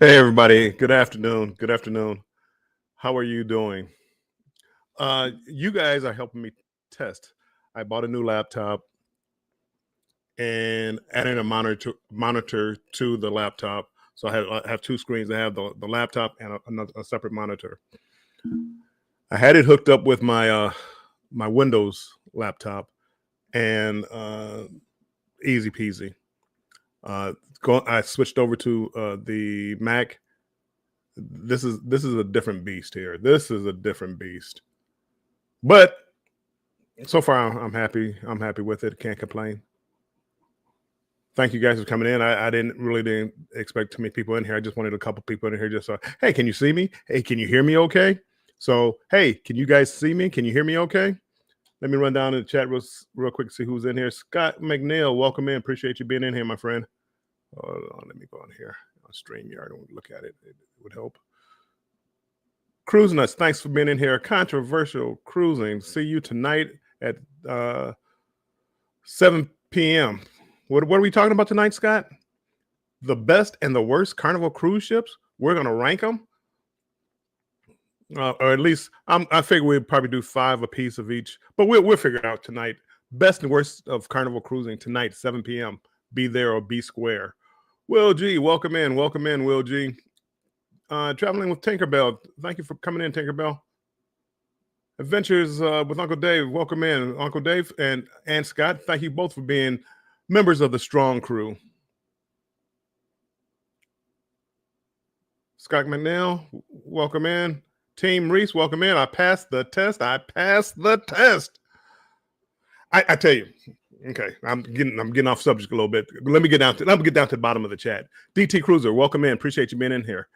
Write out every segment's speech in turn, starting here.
Hey everybody, good afternoon. Good afternoon. How are you doing? You guys are helping me test. I bought a new laptop and added a monitor to the laptop. So I have two screens. I have the laptop and a separate monitor. I had it hooked up with my Windows laptop, and easy peasy. I switched over to the Mac. This is a different beast here. This is a different beast. But so far, I'm happy. I'm happy with it. Can't complain. Thank you guys for coming in. I didn't expect too many people in here. I just wanted a couple people in here. Just so, hey, can you see me? Hey, can you hear me? Okay. So, hey, can you guys see me? Can you hear me? Okay. Let me run down to the chat real quick to see who's in here. Scott McNeil, welcome in. Appreciate you being in here, my friend. Hold on, let me go on here on StreamYard and look at it. It would help. Cruise Nuts, thanks for being in here. Controversial Cruising. See you tonight at 7 p.m. What are we talking about tonight, Scott? The best and the worst Carnival cruise ships? We're going to rank them? Or at least, I figure we'd probably do 5 a piece of each. But we'll figure it out tonight. Best and worst of Carnival Cruising tonight, 7 p.m. Be there or be square. Will G, welcome in. Welcome in, Will G. Traveling with Tinkerbell. Thank you for coming in, Tinkerbell. Adventures with Uncle Dave. Welcome in, Uncle Dave and Scott. Thank you both for being members of the Strong Crew. Scott McNeil, welcome in. Team Reese, welcome in. I passed the test. I passed the test. I tell you, okay, I'm getting off subject a little bit. Let me get down to the bottom of the chat. DT Cruiser, welcome in. Appreciate you being in here.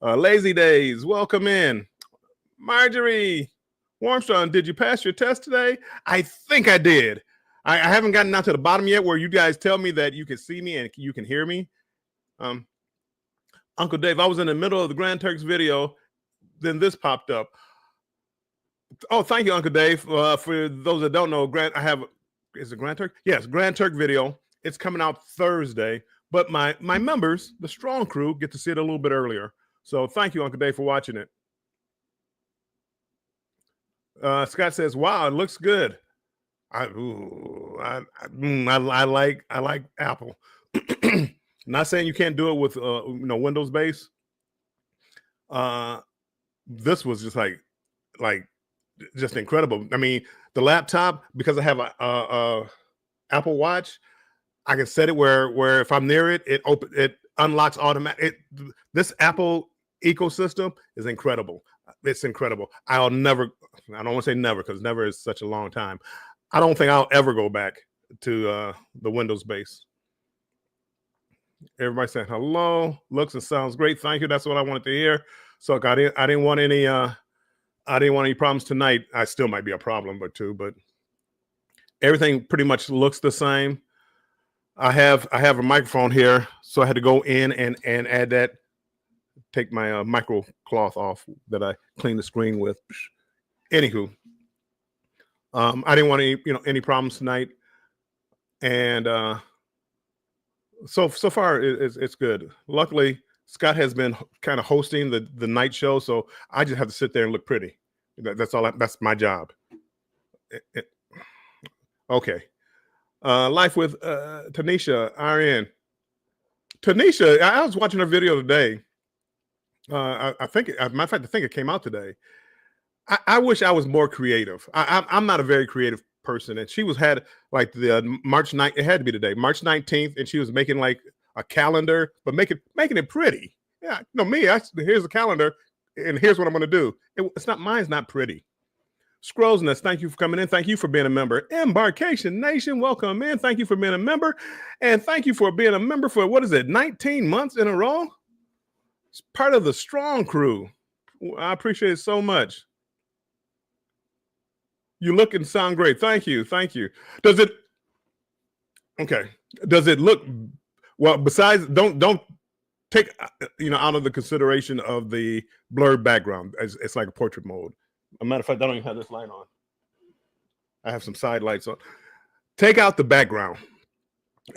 Lazy Days, welcome in. Marjorie Warmstrong, did you pass your test today? I think I did. I haven't gotten down to the bottom yet where you guys tell me that you can see me and you can hear me. Uncle Dave, I was in the middle of the Grand Turks video, then this popped up. Oh, thank you, Uncle Dave. For those that don't know, is it Grand Turk? Yes, Grand Turk video. It's coming out Thursday, but my members, the Strong Crew, get to see it a little bit earlier. So thank you, Uncle Dave, for watching it. Scott says, "Wow, it looks good." I like Apple. Not saying you can't do it with Windows base. This was just just incredible. I mean, the laptop, because I have a Apple Watch, I can set it where if I'm near it, it unlocks automatic. This Apple ecosystem is incredible. It's incredible. I don't want to say never, because never is such a long time. I don't think I'll ever go back to the Windows base. Everybody saying hello. Looks and sounds great. Thank you. That's what I wanted to hear. So I didn't want any problems tonight. I still might be a problem or two, but everything pretty much looks the same. I have a microphone here, so I had to go in and add that. Take my micro cloth off that I cleaned the screen with. Anywho, I didn't want any problems tonight, and so far it's good. Luckily, Scott has been kind of hosting the night show, so I just have to sit there and look pretty. That's all. That's my job. Okay. Life with Tanisha RN. Tanisha, I was watching her video today. I think, matter of fact, I think it came out today. I wish I was more creative. I'm not a very creative person, and she had like the March 9th. It had to be today, March 19th, and she was making like a calendar, but making it pretty. Yeah, here's a calendar, and here's what I'm going to do. Mine's not pretty. Scrollsness, thank you for coming in. Thank you for being a member. Embarkation Nation, welcome in. Thank you for being a member, and thank you for being a member for 19 months in a row. It's part of the Strong Crew. I appreciate it so much. You look and sound great. Thank you. Does it look well? Besides, don't take out of the consideration of the blurred background. It's like a portrait mode. As a matter of fact, I don't even have this light on. I have some side lights on. Take out the background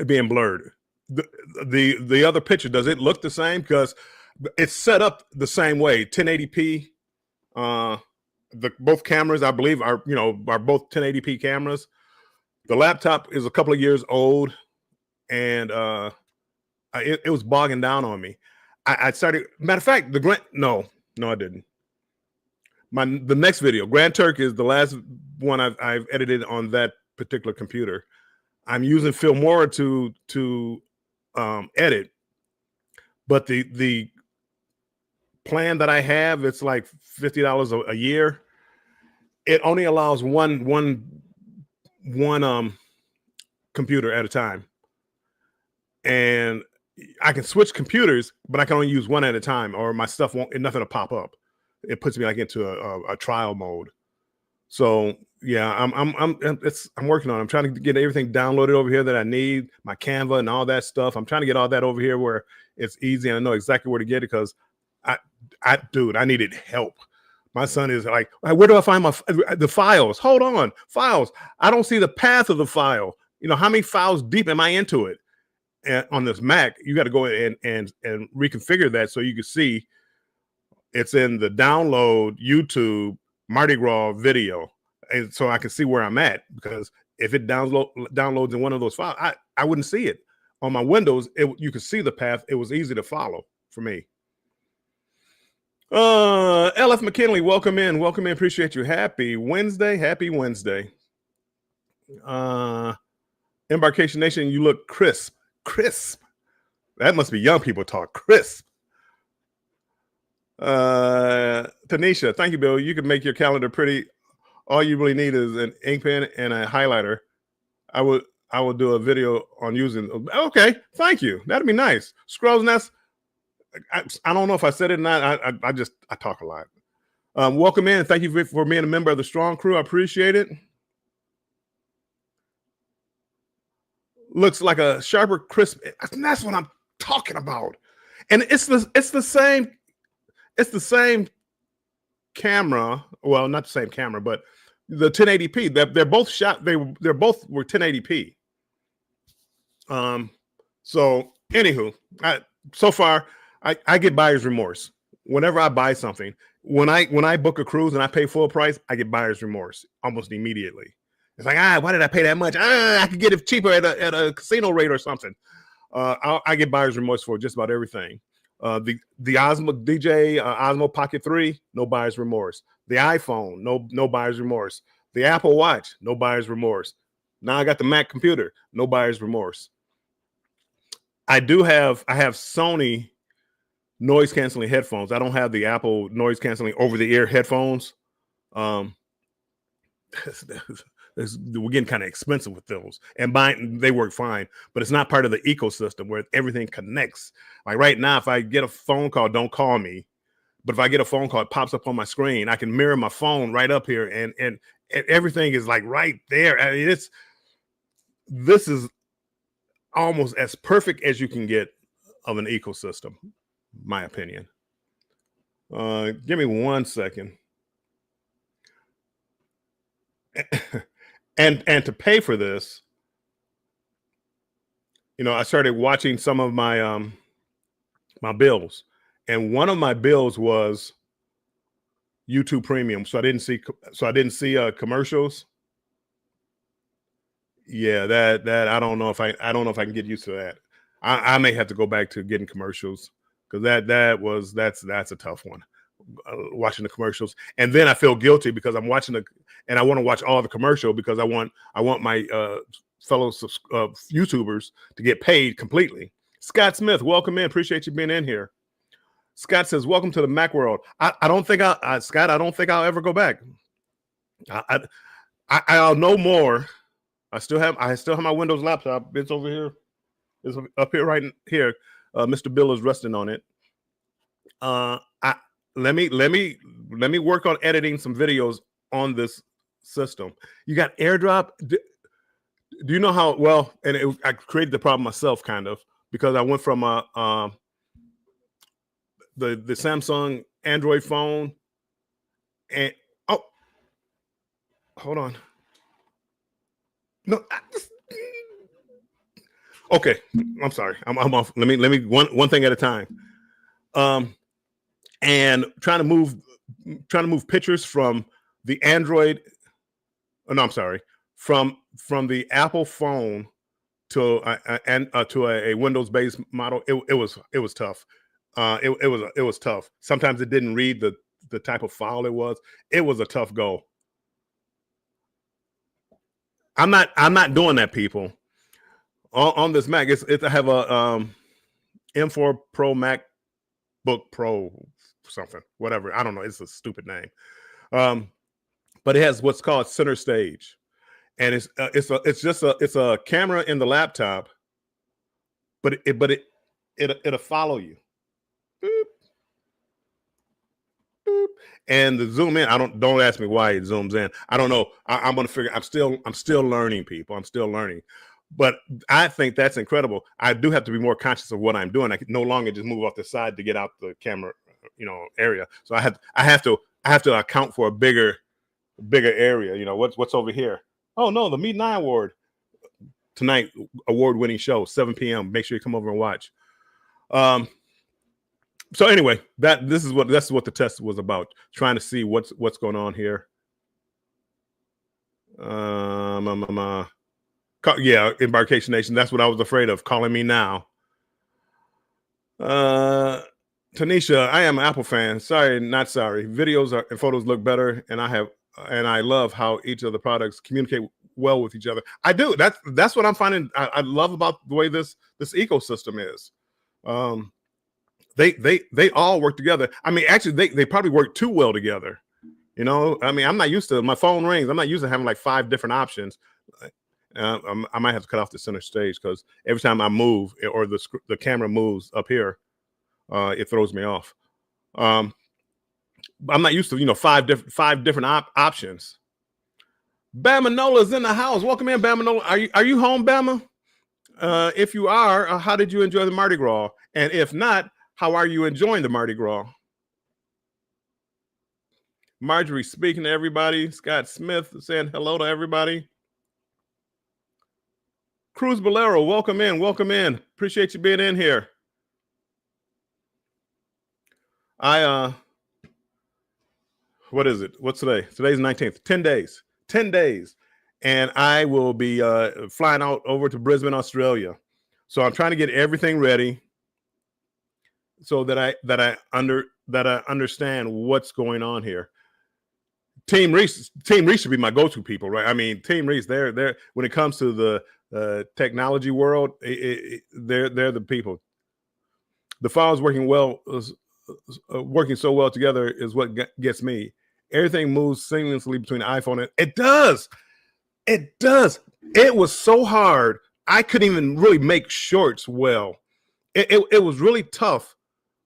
being blurred. The other picture, does it look the same? Because it's set up the same way, 1080p. Both cameras, I believe, are both 1080p cameras. The laptop is a couple of years old, and it was bogging down on me. I started. Matter of fact, no, I didn't. The next video, Grand Turk, is the last one I've edited on that particular computer. I'm using Filmora to edit, but the plan that I have, it's like $50 a year. It only allows one computer at a time, and I can switch computers, but I can only use one at a time, or my stuff nothing will pop up. It puts me like into a trial mode. So yeah, I'm working on it. I'm trying to get everything downloaded over here that I need, my Canva and all that stuff. I'm trying to get all that over here where it's easy and I know exactly where to get it, because I needed help. My son is like, where do I find the files? Hold on, files. I don't see the path of the file. How many files deep am I into it? And on this Mac, you got to go in and reconfigure that so you can see it's in the download YouTube Mardi Gras video, and so I can see where I'm at, because if it downloads in one of those files, I wouldn't see it. On my Windows, you could see the path. It was easy to follow for me. LF McKinley, welcome in. Appreciate you. Happy Wednesday. Embarkation Nation, you look crisp. That must be young people talk. Crisp. Tanisha, thank you, Bill. You can make your calendar pretty. All you really need is an ink pen and a highlighter. I will do a video on using. Okay, thank you. That'd be nice. Scrolls Nest. I don't know if I said it or not. I talk a lot. Welcome in. Thank you for being a member of the Strong Crew. I appreciate it. Looks like a sharper, crisp. That's what I'm talking about. And it's the same camera. Well, not the same camera, but the 1080p. They're both shot. They're both were 1080p. So anywho, so far I get buyer's remorse whenever I buy something. When I book a cruise and I pay full price, I get buyer's remorse almost immediately. It's like, why did I pay that much? I could get it cheaper at a casino rate or something. I get buyer's remorse for just about everything. The Osmo Osmo Pocket 3, no buyer's remorse. The iPhone, no buyer's remorse. The Apple Watch, no buyer's remorse. Now I got the Mac computer, no buyer's remorse. I have Sony noise canceling headphones. I don't have the Apple noise canceling over the ear headphones. We're getting kind of expensive with those, and they work fine, but it's not part of the ecosystem where everything connects. Like right now, if I get a phone call, don't call me. But if I get a phone call, it pops up on my screen. I can mirror my phone right up here, and everything is like right there. I mean, this is almost as perfect as you can get of an ecosystem, my opinion. Give me 1 second. And to pay for this, I started watching some of my my bills, and one of my bills was YouTube Premium. So I didn't see commercials. Yeah, that I don't know if I can get used to that. I may have to go back to getting commercials, because that's a tough one. Watching the commercials, and then I feel guilty because I'm watching and I want to watch all the commercial, because I want my fellow YouTubers to get paid completely. Scott Smith, welcome in. Appreciate you being in here. Scott says, welcome to the Mac world. I don't think Scott, I don't think I'll ever go back. I'll know more. I still have my Windows laptop. It's over here. It's up here, right here. Mr. Bill is resting on it. Let me work on editing some videos on this system. You got AirDrop. Do you know how well? And I created the problem myself, kind of, because I went from the Samsung Android phone, and hold on. No, okay. I'm sorry. I'm off. Let me one thing at a time. And trying to move pictures from the Android. Oh, no, I'm sorry, from the Apple phone to a Windows based model. It was tough. It was tough. Sometimes it didn't read the type of file it was. It was a tough go. I'm not doing that, people. On this Mac, I have a M4 Pro MacBook Pro something, whatever. I don't know. It's a stupid name. But it has what's called center stage, and it's a camera in the laptop, but it'll follow you. Boop, boop. And the zoom in, don't ask me why it zooms in. I don't know. I'm gonna figure. I'm still learning, people. I'm still learning. But I think that's incredible. I do have to be more conscious of what I'm doing. I can no longer just move off the side to get out the camera, area. So I have to account for a bigger area. What's over here? Oh no, the Meet Nine Award tonight, award-winning show, 7 p.m. Make sure you come over and watch. So anyway, that's what the test was about, trying to see what's going on here. Yeah, Embarkation Nation. That's what I was afraid of. Calling me now. Tanisha, I am an Apple fan. Sorry, not sorry. Videos and photos look better, and I love how each of the products communicate well with each other. I do. That's what I'm finding. I love about the way this ecosystem is. They all work together. I mean, actually, they probably work too well together. I mean, I'm not used to my phone rings. I'm not used to having like 5 different options. I might have to cut off the center stage because every time I move or the camera moves up here, it throws me off. I'm not used to 5 different options. Bama Nola's in the house. Welcome in, Bama Nola. Are you home, Bama? If you are, how did you enjoy the Mardi Gras? And if not, how are you enjoying the Mardi Gras? Marjorie speaking to everybody. Scott Smith saying hello to everybody. Cruz Bolero, welcome in. Welcome in. Appreciate you being in here. What is it? What's today? Today's 19th. 10 days. 10 days. And I will be flying out over to Brisbane, Australia. So I'm trying to get everything ready so that I understand what's going on here. Team Reese should be my go-to people, right? I mean, Team Reese, they're when it comes to the technology world, they're the people. The files working so well together is what gets me. Everything moves seamlessly between the iPhone and it does. It was so hard. I couldn't even really make shorts well. It was really tough.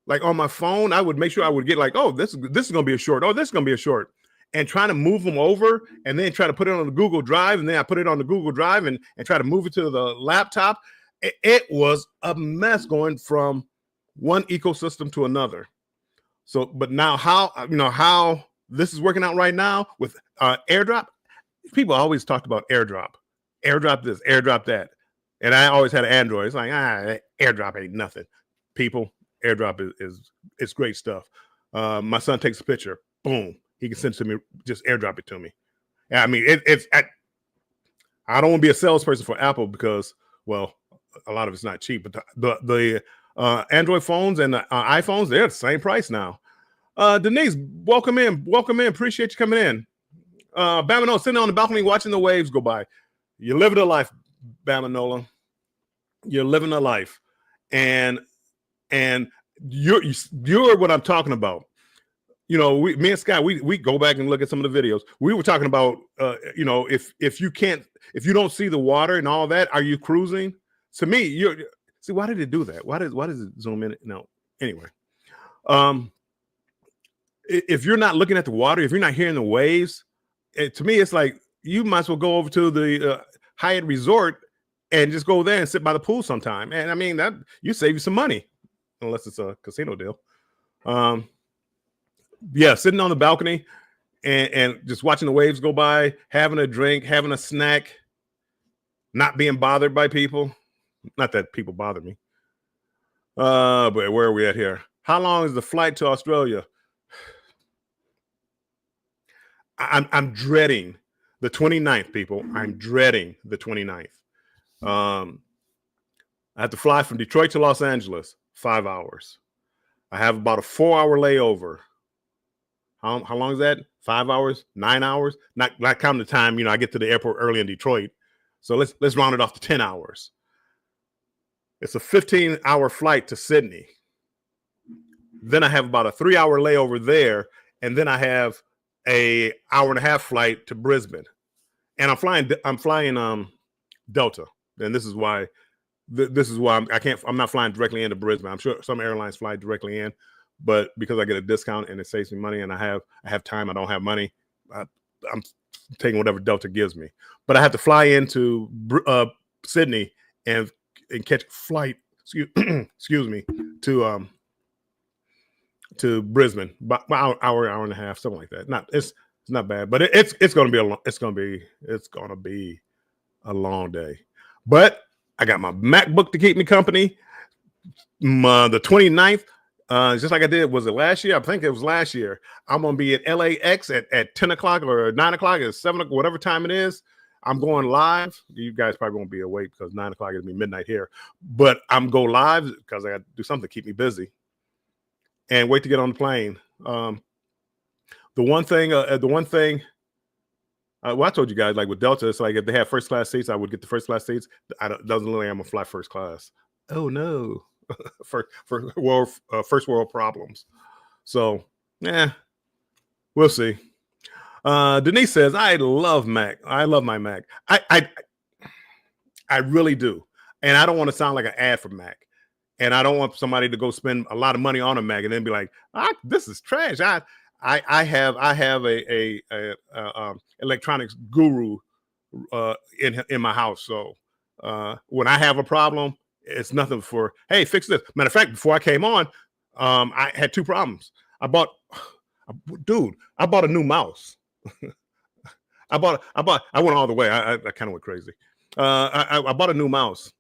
Like on my phone, I would make sure I would get like, oh, this is going to be a short. Oh, this is going to be a short. And trying to move them over and then try to put it on the Google Drive. And then I put it on the Google Drive and try to move it to the laptop. It was a mess going from one ecosystem to another. So, but now how this is working out right now with AirDrop. People always talked about AirDrop this, AirDrop that. And I always had an Android. It's like, AirDrop ain't nothing. People, AirDrop it's great stuff. My son takes a picture, boom. He can send it to me, just AirDrop it to me. I mean, I don't want to be a salesperson for Apple because, well, a lot of it's not cheap. But the Android phones and the iPhones, they're the same price now. Denise, welcome in. Appreciate you coming in. Bamanola, sitting on the balcony watching the waves go by. You're living a life, Bamanola. You're living a life, and you're what I'm talking about. Me and Scott, we go back and look at some of the videos. We were talking about, if you don't see the water and all that, are you cruising? To me, see, why did it do that? Why does it zoom in? No, anyway. If you're not looking at the water, if you're not hearing the waves, to me, it's like you might as well go over to the Hyatt Resort and just go there and sit by the pool sometime. And I mean, that you save you some money, unless it's a casino deal. Yeah, sitting on the balcony and just watching the waves go by, having a drink, having a snack, not being bothered by people. Not that people bother me. But where are we at here? How long is the flight to Australia? I'm dreading the 29th, people. I'm dreading the 29th. I have to fly from Detroit to Los Angeles, 5 hours. I have about a 4-hour layover. How long is that? 5 hours, 9 hours? Not counting the time, I get to the airport early in Detroit. So let's round it off to 10 hours. It's a 15-hour flight to Sydney. Then I have about a 3-hour layover there, and then I have a hour-and-a-half flight to Brisbane. And I'm flying Delta. And this is why I'm not flying directly into Brisbane. I'm sure some airlines fly directly in, but because I get a discount and it saves me money, and I have time, I don't have money, I'm taking whatever Delta gives me. But I have to fly into Sydney and catch a flight, excuse me, to Brisbane, about hour and a half, something like that. It's not bad, but it's going to be a long day. But I got my MacBook to keep me company. The 29th, just like I did, was it last year? I think it was last year. I'm going to be at LAX at 10 o'clock or 9 o'clock or 7 o'clock, whatever time it is. I'm going live. You guys probably won't be awake because 9 o'clock it'll be midnight here. But I'm go live because I got to do something to keep me busy and wait to get on the plane. The one thing, well, I told you guys, like with Delta, it's like if they have first class seats, I would get the first class seats. Doesn't look like I'm gonna fly first class. Oh no, first world problems. So yeah, we'll see. Denise says, I love Mac. I love my Mac. I really do, and I don't want to sound like an ad for Mac. And I don't want somebody to go spend a lot of money on a Mac and then be like, this is trash. I have a electronics guru in my house. So when I have a problem, it's nothing for, hey, fix this. Matter of fact, before I came on, I had 2 problems. I bought a new mouse. I went all the way. I kind of went crazy. I bought a new mouse.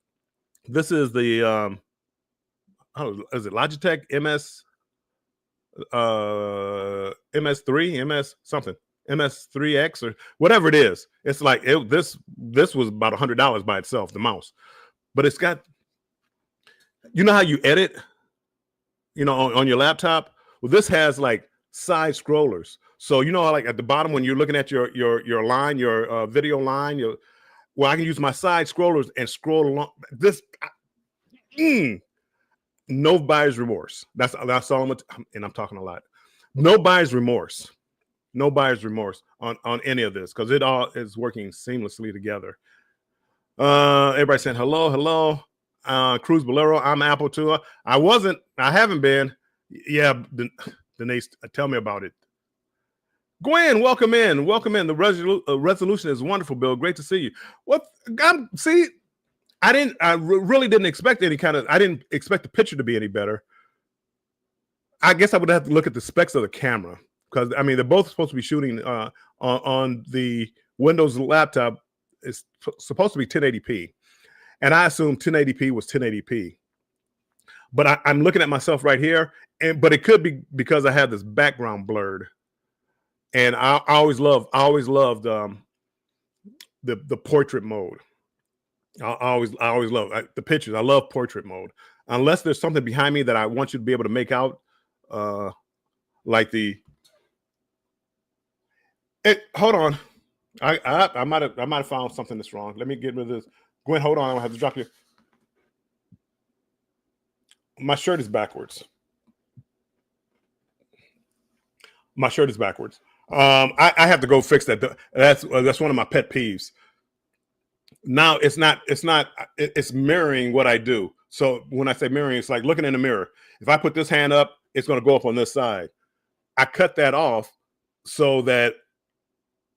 This is the is it Logitech MS3 something, MS3X or whatever it is. It's like this was about $100 by itself, the mouse, but it's got, how you edit, on your laptop. Well, this has like side scrollers. So like at the bottom when you're looking at your line, your video line, I can use my side scrollers and scroll along. No buyer's remorse. That's all and I'm talking a lot. No buyer's remorse. No buyer's remorse on any of this because it all is working seamlessly together. Everybody saying hello. Cruise Bolero. I'm Apple too. I haven't been. Yeah, Denise, tell me about it. Gwen, welcome in. The resolution is wonderful, Bill. Great to see you. I really didn't expect I didn't expect the picture to be any better. I guess I would have to look at the specs of the camera because they're both supposed to be shooting on the Windows laptop. It's supposed to be 1080p, and I assumed 1080p was 1080p. But I'm looking at myself right here, but it could be because I have this background blurred, and I always loved the portrait mode. I always love the pictures. I love portrait mode. Unless there's something behind me that I want you to be able to make out, like hold on. I might have found something that's wrong. Let me get rid of this. Gwen, hold on. I have to drop you. My shirt is backwards. I have to go fix that. That's one of my pet peeves. Now it's mirroring what I do. So when I say mirroring, it's like looking in the mirror. If I put this hand up, it's going to go up on this side. I cut that off so that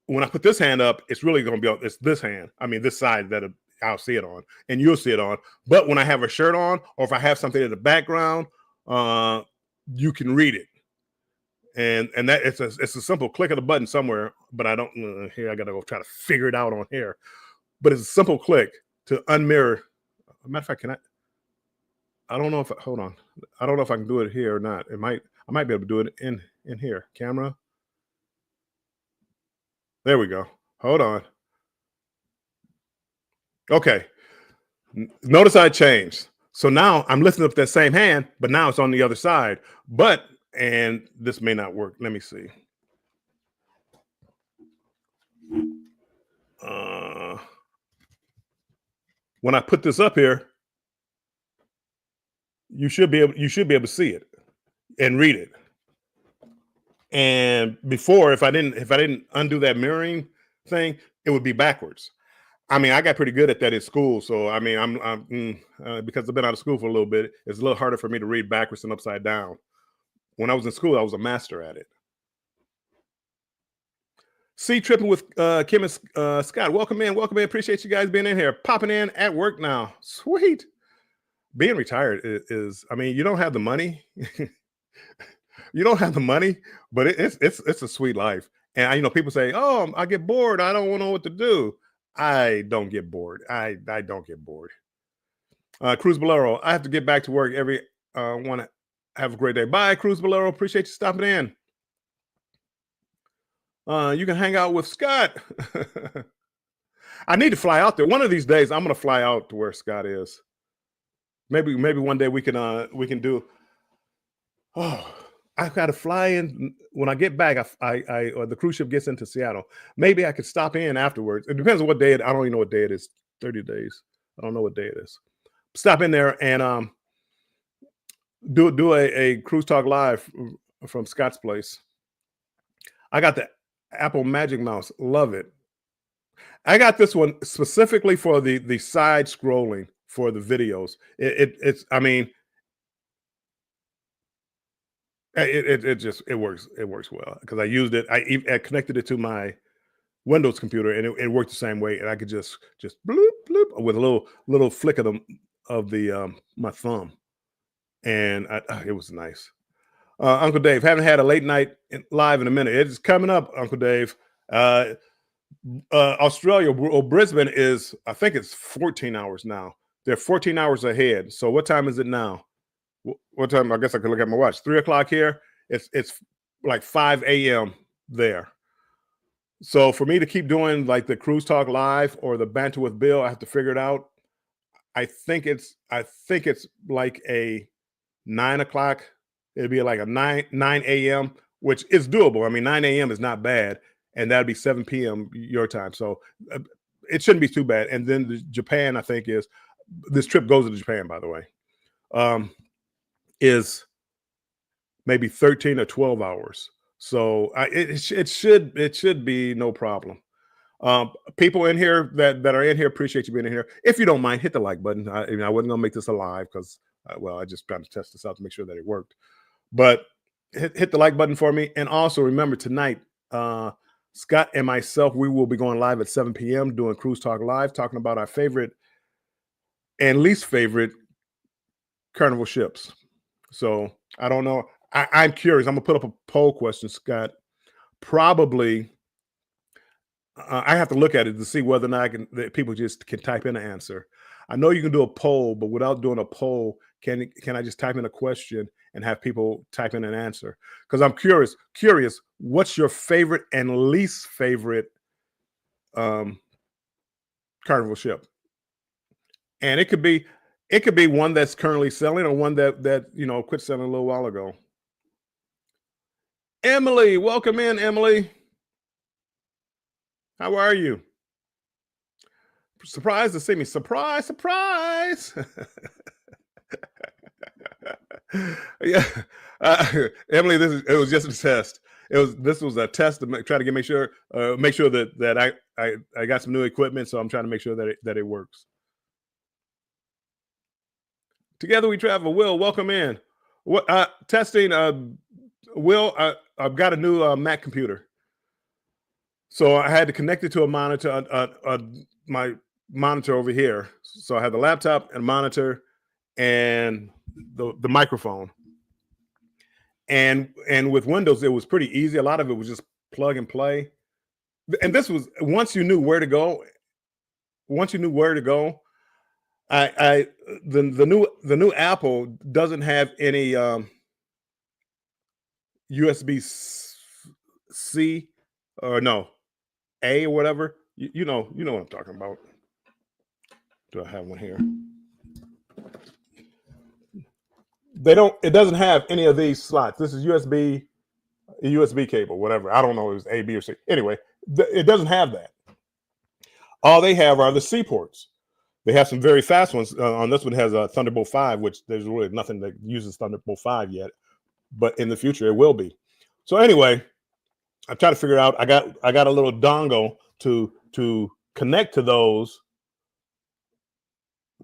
when I put this hand up, it's really going to be it's this hand. This side that I'll see it on and you'll see it on. But when I have a shirt on, or if I have something in the background, you can read it. And that it's a simple click of the button somewhere, but I don't here. I got to go try to figure it out on here. But it's a simple click to unmirror. Matter of fact, can I? I don't know if hold on. I don't know if I can do it here or not. I might be able to do it in here. Camera. There we go. Hold on. Okay. Notice I changed. So now I'm lifting up that same hand, but now it's on the other side. But and this may not work. Let me see. Uh, when I put this up here, you should be able to see it and read it. And before, if I didn't undo that mirroring thing, it would be backwards. I mean, I got pretty good at that in school. So I mean, because I've been out of school for a little bit, it's a little harder for me to read backwards and upside down. When I was in school, I was a master at it. See, tripping with Kim and Scott. Welcome in, welcome in. Appreciate you guys being in here, popping in at work now. Sweet. Being retired is I mean, you don't have the money. You don't have the money, but it's a sweet life. And people say, "Oh, I get bored. I don't know what to do." I don't get bored. I don't get bored. Cruz Bolero, I have to get back to work. Want to have a great day. Bye, Cruz Bolero. Appreciate you stopping in. You can hang out with Scott. I need to fly out there. One of these days, I'm going to fly out to where Scott is. Maybe one day we can do. Oh, I've got to fly in when I get back. Or the cruise ship gets into Seattle. Maybe I could stop in afterwards. It depends on what day. I don't even know what day it is. 30 days. I don't know what day it is. Stop in there and do a cruise talk live from Scott's place. I got the Apple Magic Mouse. Love it. I got this one specifically for the side scrolling for the videos. It's I mean it works well because I used it. I connected it to my Windows computer and it worked the same way. And I could just bloop bloop with a little flick of the my thumb, and it was nice. Uncle Dave, haven't had a late night live in a minute. It's coming up, Uncle Dave. Australia or Brisbane is, I think it's 14 hours now. They're 14 hours ahead. So what time is it now? What time? I guess I could look at my watch. 3 o'clock here. It's like 5 a.m. there. So for me to keep doing like the Cruise Talk Live or the Banter with Bill, I have to figure it out. I think it's like a 9 o'clock. It'd be like a 9 a.m., which is doable. I mean, 9 a.m. is not bad, and that'd be 7 p.m. your time. So it shouldn't be too bad. And then Japan, I think, is this trip goes to Japan, by the way, is maybe 13 or 12 hours. So it should be no problem. People in here that are in here, appreciate you being in here. If you don't mind, hit the like button. I wasn't gonna make this a live because I just trying to test this out to make sure that it worked. But hit the like button for me. And also remember tonight, Scott and myself, we will be going live at 7 p.m. doing Cruise Talk Live, talking about our favorite and least favorite Carnival ships. So I don't know. I'm curious. I'm gonna put up a poll question, Scott. Probably I have to look at it to see whether or not people just can type in an answer. I know you can do a poll, but without doing a poll, can I just type in a question and have people type in an answer? Because I'm curious. What's your favorite and least favorite Carnival ship? And it could be one that's currently selling or one that quit selling a little while ago. Emily, welcome in, Emily. How are you? Surprised to see me. Surprise. Yeah, Emily, it was just a test. This was a test to try to make sure that I got some new equipment, so I'm trying to make sure that it works. Together we travel. Will, welcome in. What testing? Will, I've got a new Mac computer, so I had to connect it to a monitor, my monitor over here. So I had the laptop and monitor and the microphone. And with Windows, it was pretty easy. A lot of it was just plug and play. And this was once you knew where to go. I the new Apple doesn't have any USB C or no A or whatever. You know what I'm talking about. Do I have one here? They don't. It doesn't have any of these slots. This is USB, a USB cable, whatever. I don't know if it's A, B, or C. Anyway, it doesn't have that. All they have are the C ports. They have some very fast ones. On this one has a Thunderbolt 5, which there's really nothing that uses Thunderbolt 5 yet, but in the future it will be. So anyway, I'm trying to figure out. I got a little dongle to connect to those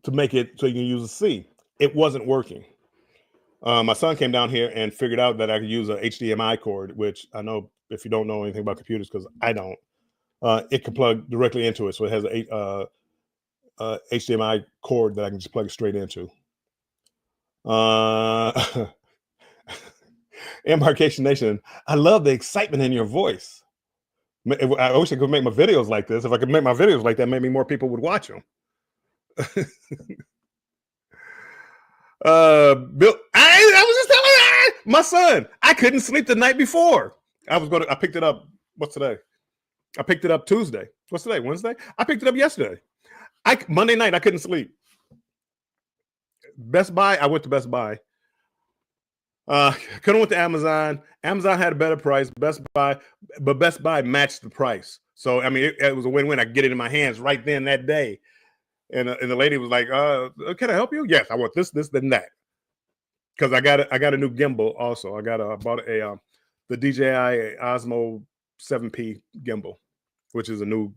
to make it so you can use a C. It wasn't working. My son came down here and figured out that I could use a HDMI cord, which I know if you don't know anything about computers, because I don't, it can plug directly into it. So it has a HDMI cord that I can just plug it straight into. Embarkation Nation, I love the excitement in your voice. I wish I could make my videos like this. If I could make my videos like that, maybe more people would watch them. Bill, I was just telling my son I couldn't sleep the night before. I picked it up. What's today? I picked it up Tuesday. What's today? Wednesday? I picked it up yesterday. Monday night I couldn't sleep. Best Buy. I went to Best Buy. Couldn't went to Amazon. Amazon had a better price. Best Buy, but Best Buy matched the price. So I mean, it was a win-win. I could get it in my hands right then that day. And the lady was like, "Can I help you?" Yes, I want this, then that. Because I got a new gimbal also. I bought the DJI Osmo 7P gimbal, which is a new,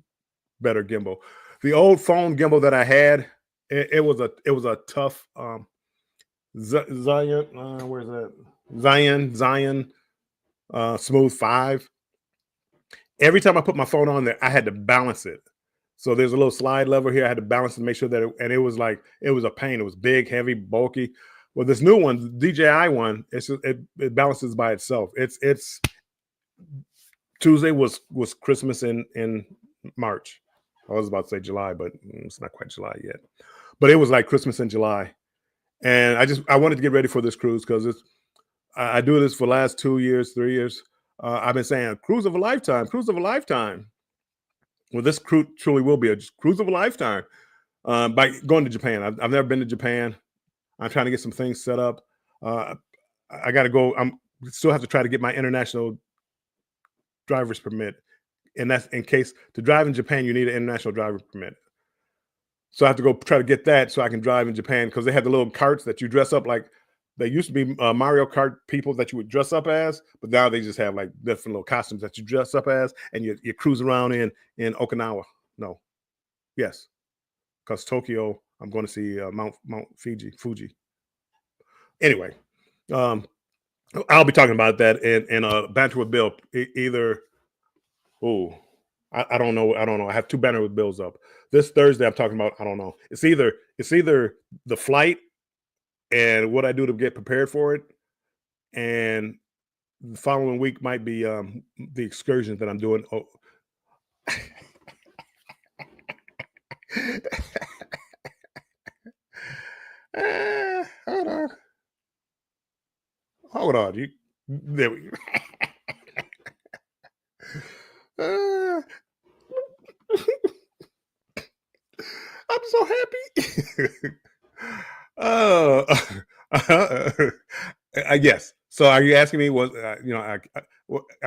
better gimbal. The old phone gimbal that I had, it was a tough Zion. Where's that? Zion Smooth 5. Every time I put my phone on there, I had to balance it. So there's a little slide lever here. I had to balance it to make sure that it was a pain. It was big, heavy, bulky. Well, this new one, the DJI one, it balances by itself. It's Tuesday was Christmas in March. I was about to say July, but it's not quite July yet. But it was like Christmas in July, and I wanted to get ready for this cruise because I do this for the last 2 years, 3 years. I've been saying cruise of a lifetime, cruise of a lifetime. Well, this cruise truly will be a cruise of a lifetime. By going to Japan, I've never been to Japan. I'm trying to get some things set up. I got to go. I'm still have to try to get my international driver's permit, and that's in case to drive in Japan, you need an international driver's permit. So I have to go try to get that so I can drive in Japan because they have the little carts that you dress up like. They used to be Mario Kart people that you would dress up as, but now they just have like different little costumes that you dress up as, and you cruise around in Okinawa. No, yes, because Tokyo, I'm going to see Mount Fuji. Anyway, I'll be talking about that in a banter with Bill. Either, I don't know. I have 2 banter with Bills up. This Thursday, I'm talking about. I don't know. It's either the flight and what I do to get prepared for it, and the following week might be the excursions that I'm doing. Oh. Hold on. There we go. I'm so happy. Yes. So, are you asking me? Are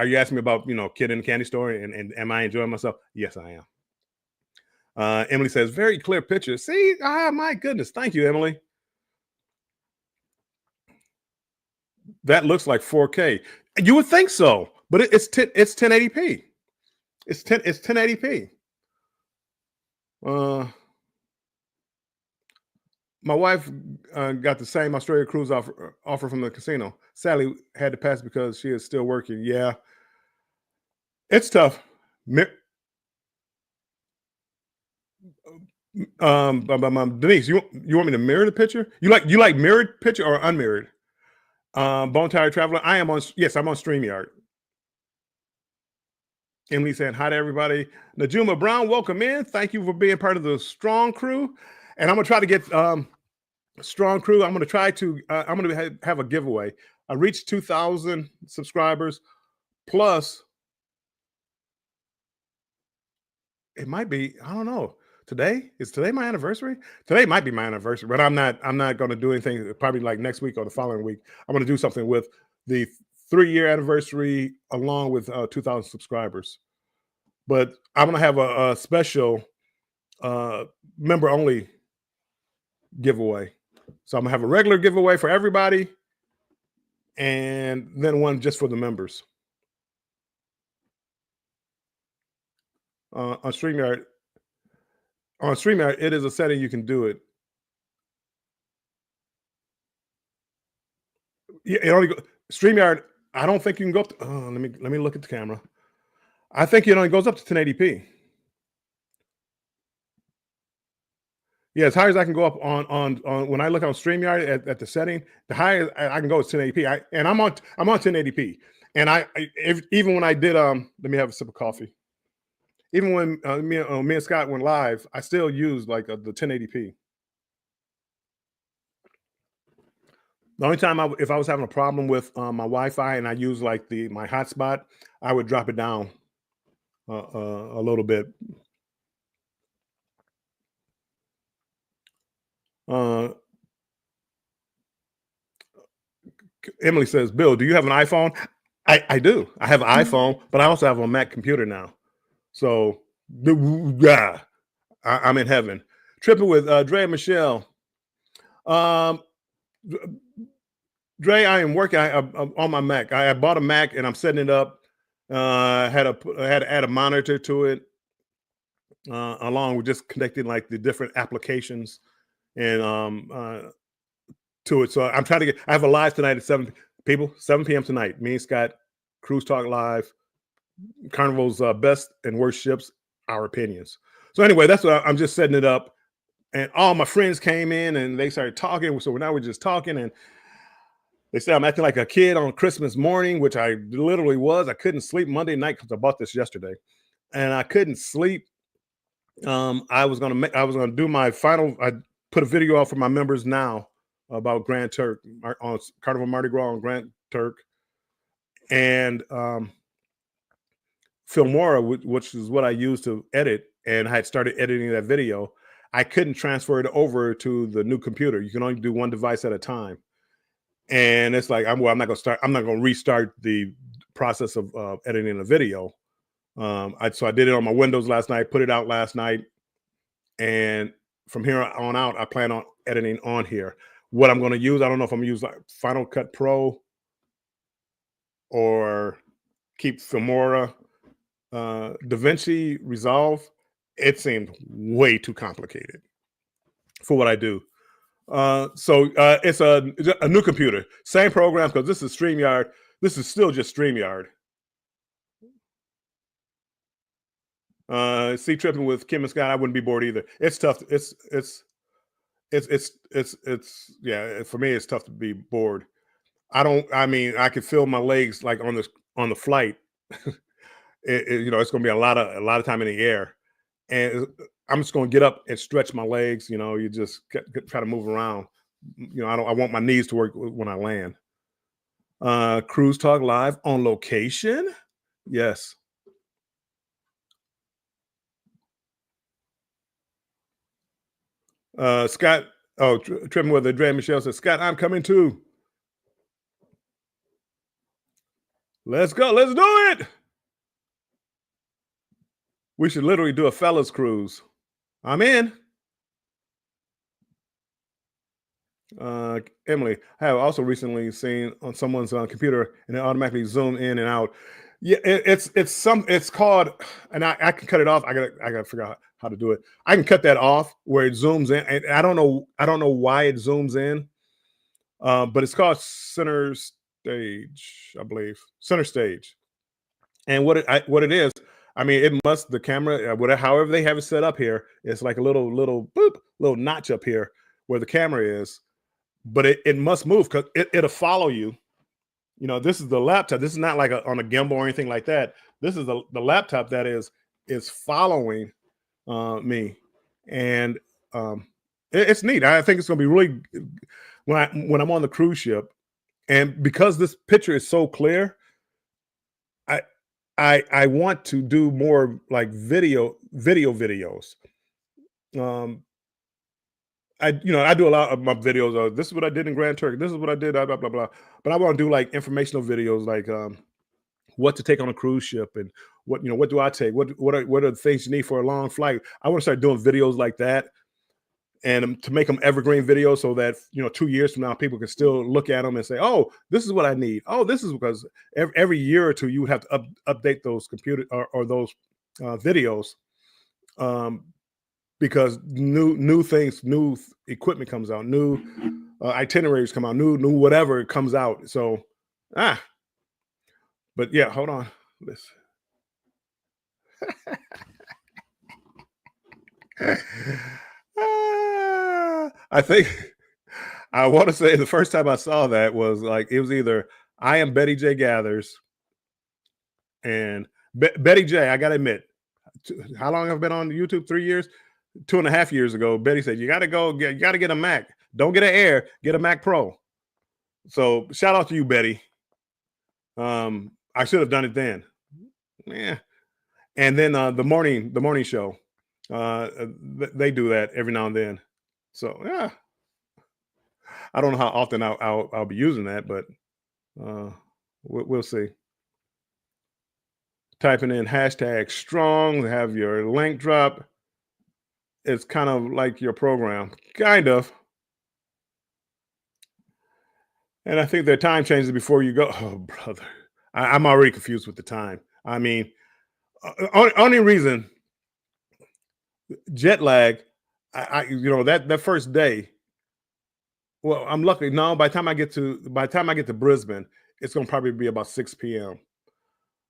you asking me about kid in the candy store and am I enjoying myself? Yes, I am. Emily says very clear picture. See, my goodness, thank you, Emily. That looks like 4K. You would think so, but it's 1080p. It's 1080p. My wife got the same Australia cruise offer from the casino. Sadly, had to pass because she is still working. Yeah, it's tough. Denise, you want me to mirror the picture? You like mirrored picture or unmirrored? Bone Tired Traveler. I'm on StreamYard. Emily saying hi to everybody. Najuma Brown, welcome in. Thank you for being part of the strong crew. And I'm gonna try to get strong crew. I'm gonna try to. I'm gonna have a giveaway. I reached 2,000 subscribers plus. It might be. I don't know. Today is today my anniversary. Today might be my anniversary, but I'm not. I'm not going to do anything. Probably like next week or the following week. I'm going to do something with the 3-year anniversary along with 2,000 subscribers. But I'm going to have a special member only giveaway. So I'm gonna have a regular giveaway for everybody, and then one just for the members. On StreamYard, it is a setting you can do it. Yeah, it only StreamYard. I don't think you can go up to, let me look at the camera. I think it only goes up to 1080p. Yeah, as high as I can go up on when I look on StreamYard at the setting, the highest I can go is 1080p. I'm on 1080p. And even when I did let me have a sip of coffee. Even when me and Scott went live, I still used like the 1080p. The only time if I was having a problem with my Wi-Fi and I use like my hotspot, I would drop it down a little bit. Emily says, "Bill, do you have an iPhone?" I do. I have an iPhone, but I also have a Mac computer now. So yeah, I'm in heaven. Tripping with Dre and Michelle. Dre, I am working on my Mac. I bought a Mac and I'm setting it up. I had to add a monitor to it, along with just connecting like the different applications and to it. So I'm trying to get. I have a live tonight at 7 p.m. tonight. Me and Scott, Cruise Talk Live, Carnival's best and worst ships, our opinions. So anyway, that's what I'm just setting it up, and all my friends came in and they started talking. So now we're just talking, and they said I'm acting like a kid on Christmas morning, which I literally was. I couldn't sleep Monday night because I bought this yesterday, and I couldn't sleep. I was gonna do my final. I put a video out for my members now about Grand Turk on Carnival Mardi Gras on Grand Turk, and Filmora, which is what I used to edit, and I had started editing that video. I couldn't transfer it over to the new computer. You can only do one device at a time. And it's like, I'm not going to restart the process of editing a video. So I did it on my Windows last night, put it out last night. And from here on out, I plan on editing on here. What I'm going to use, I don't know if I'm going to use like Final Cut Pro or keep Filmora. DaVinci Resolve, it seemed way too complicated for what I do. So it's a new computer, same program, because this is StreamYard. This is still just StreamYard. See, tripping with Kim and Scott, I wouldn't be bored either. It's tough. It's yeah. For me, it's tough to be bored. I mean, I could feel my legs like on the flight. It's going to be a lot of time in the air, and I'm just going to get up and stretch my legs. You just try to move around. I want my knees to work when I land. Cruise Talk Live on location. Yes. Scott. Oh, tripping with the Dre Michelle says, Scott, I'm coming too. Let's go. Let's do it. We should literally do a fellas cruise. I'm in. Emily, I have also recently seen on someone's computer and it automatically zoom in and out. Yeah, it's called, and I can cut it off. I gotta figure out how to do it. I can cut that off where it zooms in, and I don't know why it zooms in, but it's called center stage, I believe, center stage. And what it is, I mean, the camera, whatever, however they have it set up here, it's like a little boop, little notch up here where the camera is, but it must move because it'll follow you. This is the laptop. This is not like on a gimbal or anything like that. This is the laptop that is following me, and It's neat. I think it's going to be really when I'm on the cruise ship, and because this picture is so clear, I I want to do more like videos. Um, I do a lot of my videos. This is what I did in Grand Turk. This is what I did. Blah blah blah. Blah. But I want to do like informational videos, like what to take on a cruise ship, and what do I take? What are the things you need for a long flight? I want to start doing videos like that, and to make them evergreen videos, so that 2 years from now people can still look at them and say, "Oh, this is what I need." Oh, this is because every year or two you would have to update those computer or those videos, um, because new things, equipment comes out, new itineraries come out, new whatever comes out. So, ah, but yeah, hold on. Let's. I think I want to say the first time I saw that was like it was either I am Betty J Gathers and Betty J. I gotta admit, how long I've been on YouTube? 3 years, 2.5 years ago. Betty said you got to you got to get a Mac. Don't get an Air, get a Mac Pro. So shout out to you, Betty. I should have done it then. Yeah. And then the morning show. They do that every now and then. So yeah, I don't know how often I'll be using that, but we'll see. Typing in hashtag strong, have your link drop. It's kind of like your program, kind of. And I think their time changes before you go. Oh, brother, I'm already confused with the time. I mean, only reason jet lag. That first day. Well, I'm lucky. No, by the time I get to Brisbane, it's gonna probably be about 6 p.m.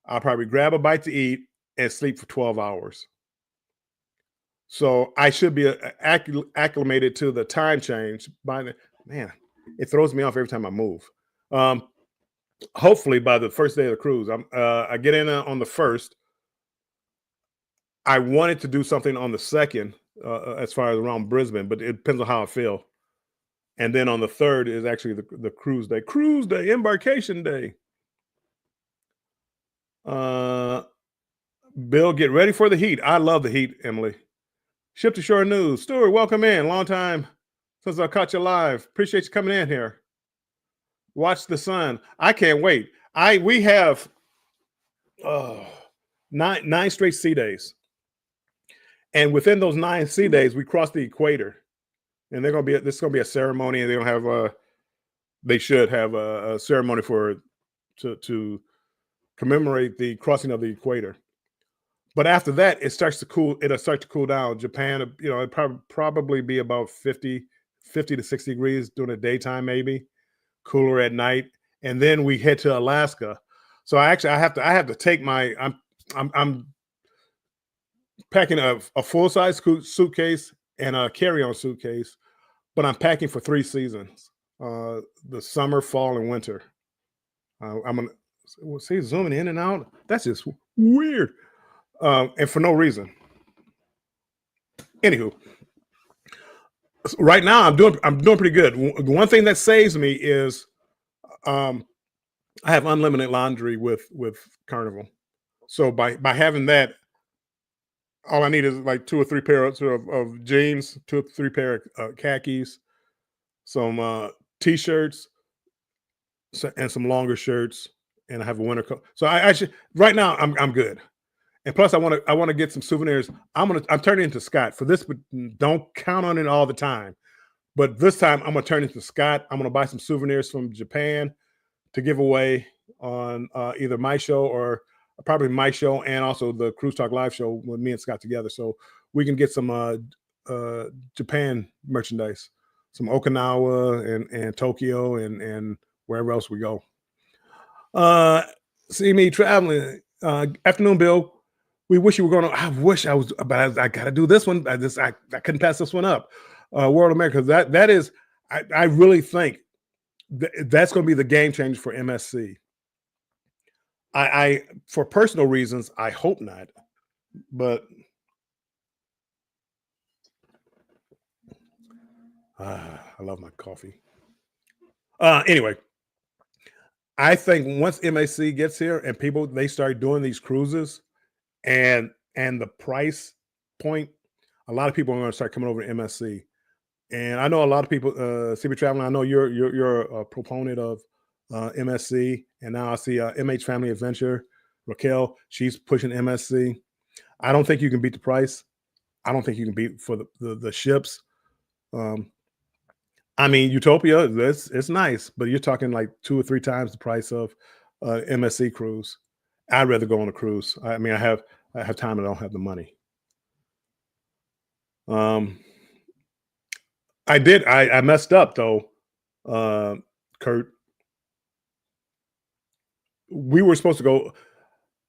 I'll probably grab a bite to eat and sleep for 12 hours. So I should be acclimated to the time change by the man. It throws me off every time I move. Um, Hopefully by the first day of the cruise, I get in on the first. I wanted to do something on the second, as far as around Brisbane, but it depends on how I feel. And then on the third is actually the cruise day, embarkation day. Uh, Bill, get ready for the heat. I love the heat, Emily. Ship to Shore News. Stuart, welcome in. Long time since I caught you live. Appreciate you coming in here. Watch the sun. I can't wait. We have uh, nine straight sea days, and within those 9 sea days, we cross the equator, and this is gonna be a ceremony, and they should have a ceremony to commemorate the crossing of the equator. But after that, it starts to cool. It'll start to cool down. Japan, it probably be about 50 to 60 degrees during the daytime, maybe cooler at night, and then we head to Alaska. So I have to take my I'm packing a full size suitcase and a carry on suitcase, but I'm packing for 3 seasons: the summer, fall, and winter. I'm gonna see zooming in and out. That's just weird, and for no reason. Anywho, right now I'm doing pretty good. The one thing that saves me is um, I have unlimited laundry with Carnival. So by having that, all I need is like 2 or 3 pairs of jeans, 2 or 3 pair of khakis, some t-shirts, and some longer shirts, and I have a winter coat. So I should right now I'm good. And plus I want to get some souvenirs. I'm turning into Scott for this, but don't count on it all the time. But this time I'm gonna turn into Scott. I'm gonna buy some souvenirs from Japan to give away on either my show or probably my show and also the Cruise Talk Live show with me and Scott together. So we can get some Japan merchandise, some Okinawa and Tokyo and wherever else we go. Uh, See me traveling. Afternoon, Bill. We wish you were going to. I wish I was, but I got to do this one. I couldn't pass this one up. World America. That is. I really think that's going to be the game changer for MSC. For personal reasons, I hope not. But I love my coffee. Anyway, I think once MAC gets here and people they start doing these cruises and the price point, a lot of people are going to start coming over to MSC. And I know a lot of people, CB Traveling. I know you're a proponent of MSC, and now I see MH Family Adventure. Raquel, she's pushing MSC. I don't think you can beat the price. I don't think you can beat for the ships. Um, I mean, Utopia, it's nice, but you're talking like 2 or 3 times the price of MSC cruise. I'd rather go on a cruise. I mean, I have time. I don't have the money. I messed up though, Kurt. We were supposed to go.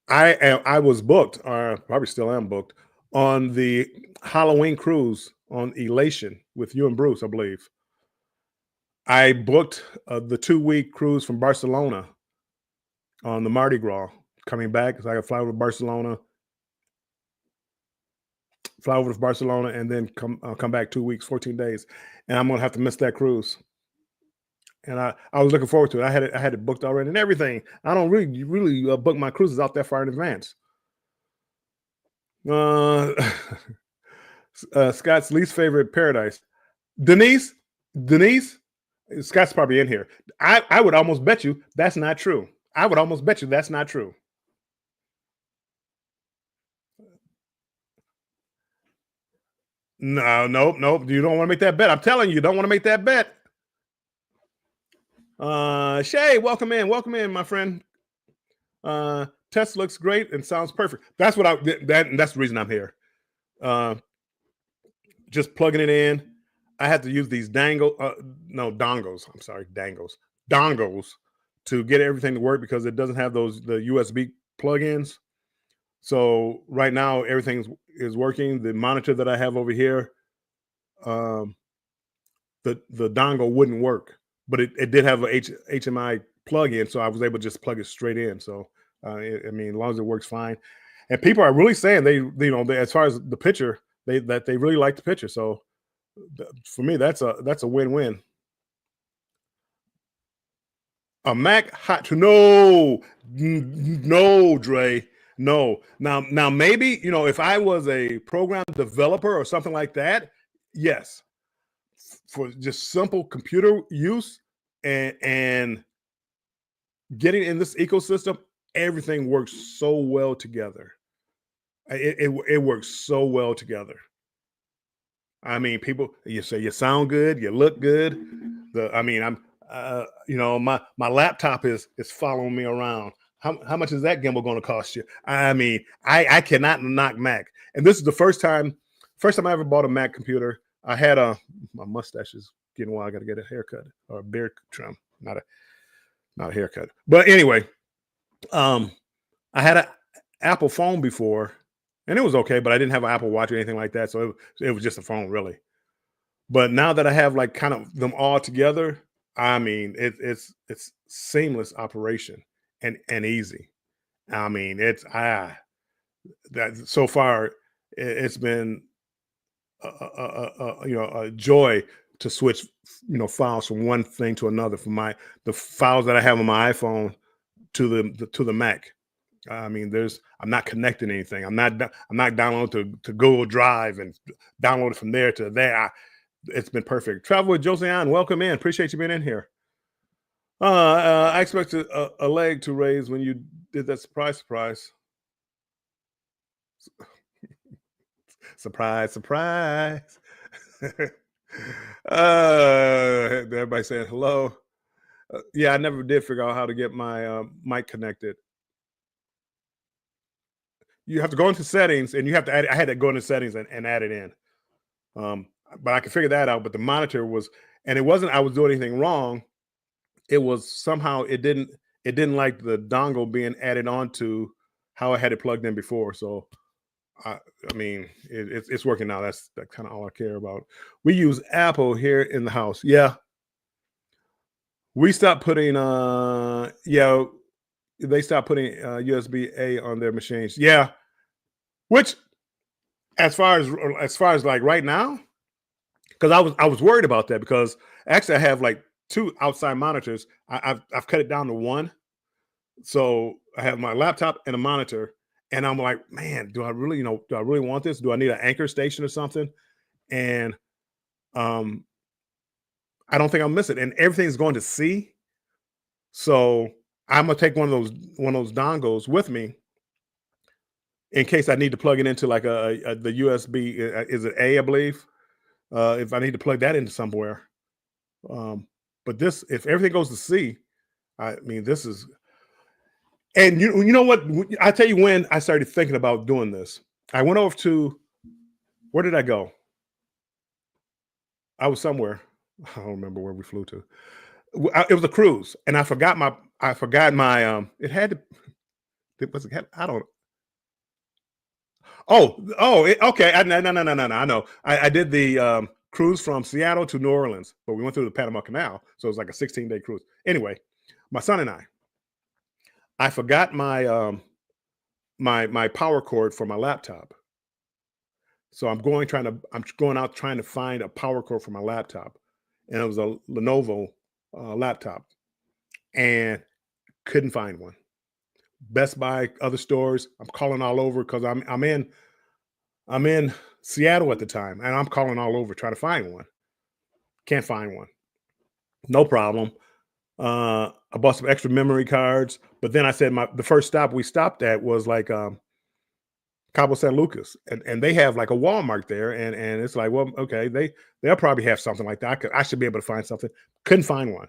I was booked, or probably still am booked, on the Halloween cruise on Elation with you and Bruce, I believe. I booked the 2-week cruise from Barcelona on the Mardi Gras coming back. So I got to fly over to Barcelona, and then come back 2 weeks, 14 days, and I'm gonna have to miss that cruise. And I was looking forward to it. I had it booked already and everything. I don't really book my cruises out that far in advance. Scott's least favorite paradise. Denise, Scott's probably in here. I would almost bet you that's not true. I would almost bet you that's not true. No, nope. You don't want to make that bet. I'm telling you don't want to make that bet. Shay, welcome in, my friend. Test looks great and sounds perfect. That's what that's the reason I'm here. Just plugging it in. I had to use these dongles. I'm sorry, dongles to get everything to work because it doesn't have the USB plugins. So right now everything is working. The monitor that I have over here, the dongle wouldn't work, but it did have a HMI plug-in, so I was able to just plug it straight in. So I mean, as long as it works fine. And people are really saying they as far as the picture, they really like the picture. So for me, that's a win-win. A Mac hot to no, Dre, no. Now maybe if I was a program developer or something like that, yes, for just simple computer use and getting in this ecosystem, everything works so well together. It works so well together. I mean, people, you say you sound good, you look good. I'm my laptop is following me around. How much is that gimbal going to cost you? I mean, I cannot knock Mac, and this is the first time I ever bought a Mac computer. I had my mustache is getting wild. I got to get a haircut or a beard trim, not a haircut. But anyway, I had an Apple phone before, and it was okay, but I didn't have an Apple Watch or anything like that, so it was just a phone, really. But now that I have like kind of them all together, I mean, it's seamless operation and easy. I mean, that so far it's been a joy to switch files from one thing to another, from the files that I have on my iPhone to the Mac. I mean, I'm not connecting anything. I'm not downloading to Google Drive and download it from there to there. It's been perfect. Travel with Josiane, welcome in. Appreciate you being in here. I expected a leg to raise when you did that surprise. Surprise. Everybody saying hello. Yeah, I never did figure out how to get my mic connected. You have to go into settings, and you have to add. I had to go into settings and add it in. But I could figure that out. But the monitor and it wasn't I was doing anything wrong. It was somehow it didn't like the dongle being added on to how I had it plugged in before. So I mean, it's working now. That's kind of all I care about. We use Apple here in the house. Yeah. We stopped putting they stopped putting USB-A on their machines. Yeah. Which as far as like right now, because I was worried about that because actually I have like two outside monitors. I've cut it down to one, so I have my laptop and a monitor, and I'm like, man, do I really want this? Do I need an anchor station or something? And um, I don't think I'll miss it. And everything's going to C, so I'm gonna take one of those dongles with me in case I need to plug it into like the USB. Is it A, I believe? If I need to plug that into somewhere. Um, but this, if everything goes to C, I mean, this is, and you know what? I tell you when I started thinking about doing this. I went over to, where did I go? I was somewhere. I don't remember where we flew to. It was a cruise, and I forgot my. It had to. It was. I don't. Okay. No, no, no, no, no, no. I know. I did the cruise from Seattle to New Orleans, but we went through the Panama Canal, so it was like a 16-day cruise. Anyway, my son and I forgot my power cord for my laptop. So I'm going out trying to find a power cord for my laptop, and it was a Lenovo laptop, and couldn't find one. Best Buy, other stores. I'm calling all over because I'm in Seattle at the time, and I'm calling all over trying to find one. Can't find one. No problem. I bought some extra memory cards, but then I said the first stop we stopped at was like Cabo San Lucas, and they have like a Walmart there, and it's like, well, okay, they'll probably have something like that. I should be able to find something. Couldn't find one.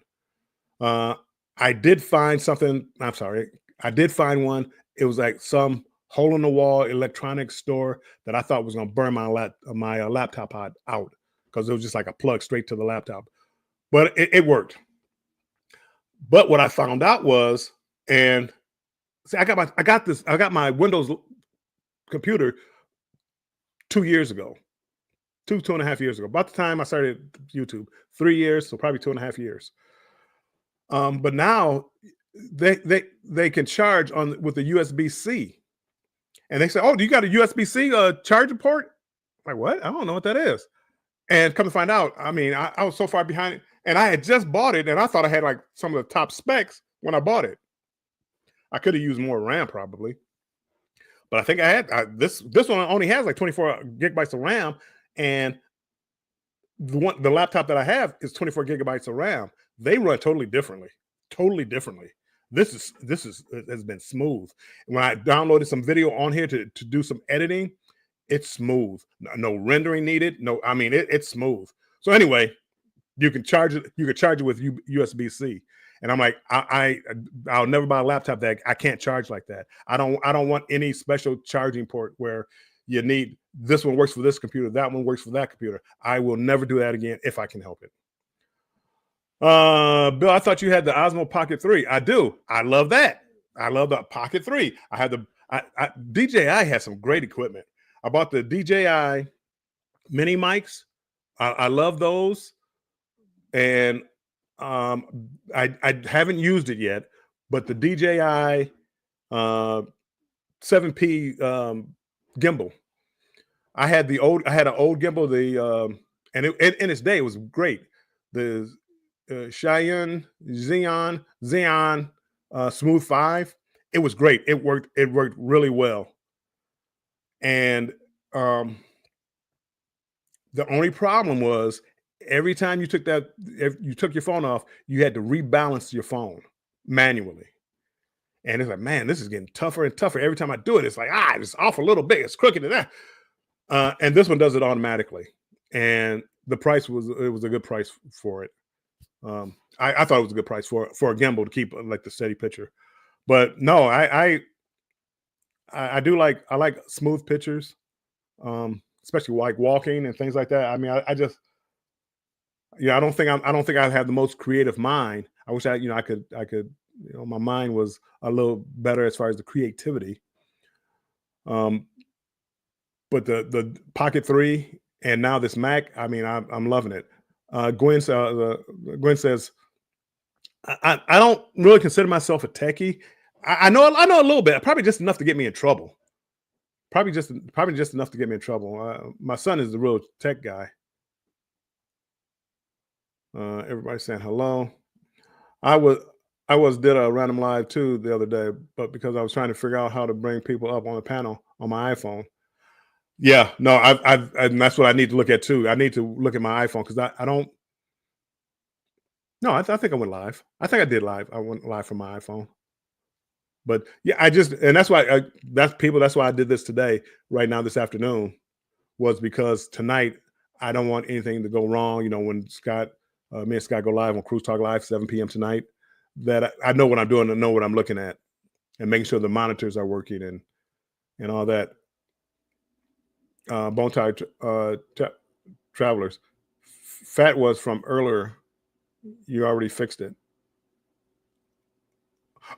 Uh, I did find something. I'm sorry, I did find one. It was like some hole in the wall electronics store that I thought was going to burn my laptop out because it was just like a plug straight to the laptop, but it worked. But what I found out was, and see, I got my Windows computer 2 years ago, 2.5 years ago, about the time I started YouTube. 3 years, so probably 2.5 years. But now they can charge on with the USB-C, and they say, "Oh, do you got a USB-C charging port?" I'm like, what? I don't know what that is. And come to find out, I mean, I was so far behind it, and I had just bought it, and I thought I had like some of the top specs when I bought it. I could have used more RAM probably, but I think this one only has like 24 gigabytes of RAM, and the laptop that I have is 24 gigabytes of RAM. They run totally differently, totally differently. This has been smooth. When I downloaded some video on here to do some editing, it's smooth. No rendering needed. No, I mean it's smooth. So anyway, you can charge it. You can charge it with USB-C. And I'm like, I'll never buy a laptop that I can't charge like that. I don't want any special charging port where you need this one works for this computer, that one works for that computer. I will never do that again if I can help it. Bill, I thought you had the Osmo Pocket 3. I do. I love that. I love the Pocket 3. I had DJI has some great equipment. I bought the DJI mini mics. I love those. And I haven't used it yet, but the DJI 7P gimbal. I had an old gimbal, and in its day it was great. The Cheyenne Xeon Smooth 5. It was great. It worked really well. And the only problem was every time if you took your phone off, you had to rebalance your phone manually. And it's like, man, this is getting tougher and tougher. Every time I do it, it's like, it's off a little bit. It's crooked and that. And this one does it automatically. And the price was a good price for it. I thought it was a good price for a gimbal to keep like the steady picture. But no, I like smooth pictures, especially like walking and things like that. I mean, I just, I don't think I have the most creative mind. I wish I could, my mind was a little better as far as the creativity. But the Pocket 3 and now this Mac, I mean, I'm loving it. Gwen says, I don't really consider myself a techie. I know a little bit, probably just enough to get me in trouble. Probably just enough to get me in trouble. My son is the real tech guy. Everybody saying hello. I was did a random live too the other day, but because I was trying to figure out how to bring people up on the panel on my iPhone. Yeah, no, and that's what I need to look at too. I need to look at my iPhone because I don't. No, I think I went live. I think I did live. I went live from my iPhone. But yeah, and that's why that's why I did this today, right now, this afternoon, was because tonight I don't want anything to go wrong. When me and Scott go live on Cruise Talk Live 7 p.m. tonight, that I know what I'm doing and know what I'm looking at, and making sure the monitors are working and all that. Bone tie travelers, fat was from earlier. You already fixed it.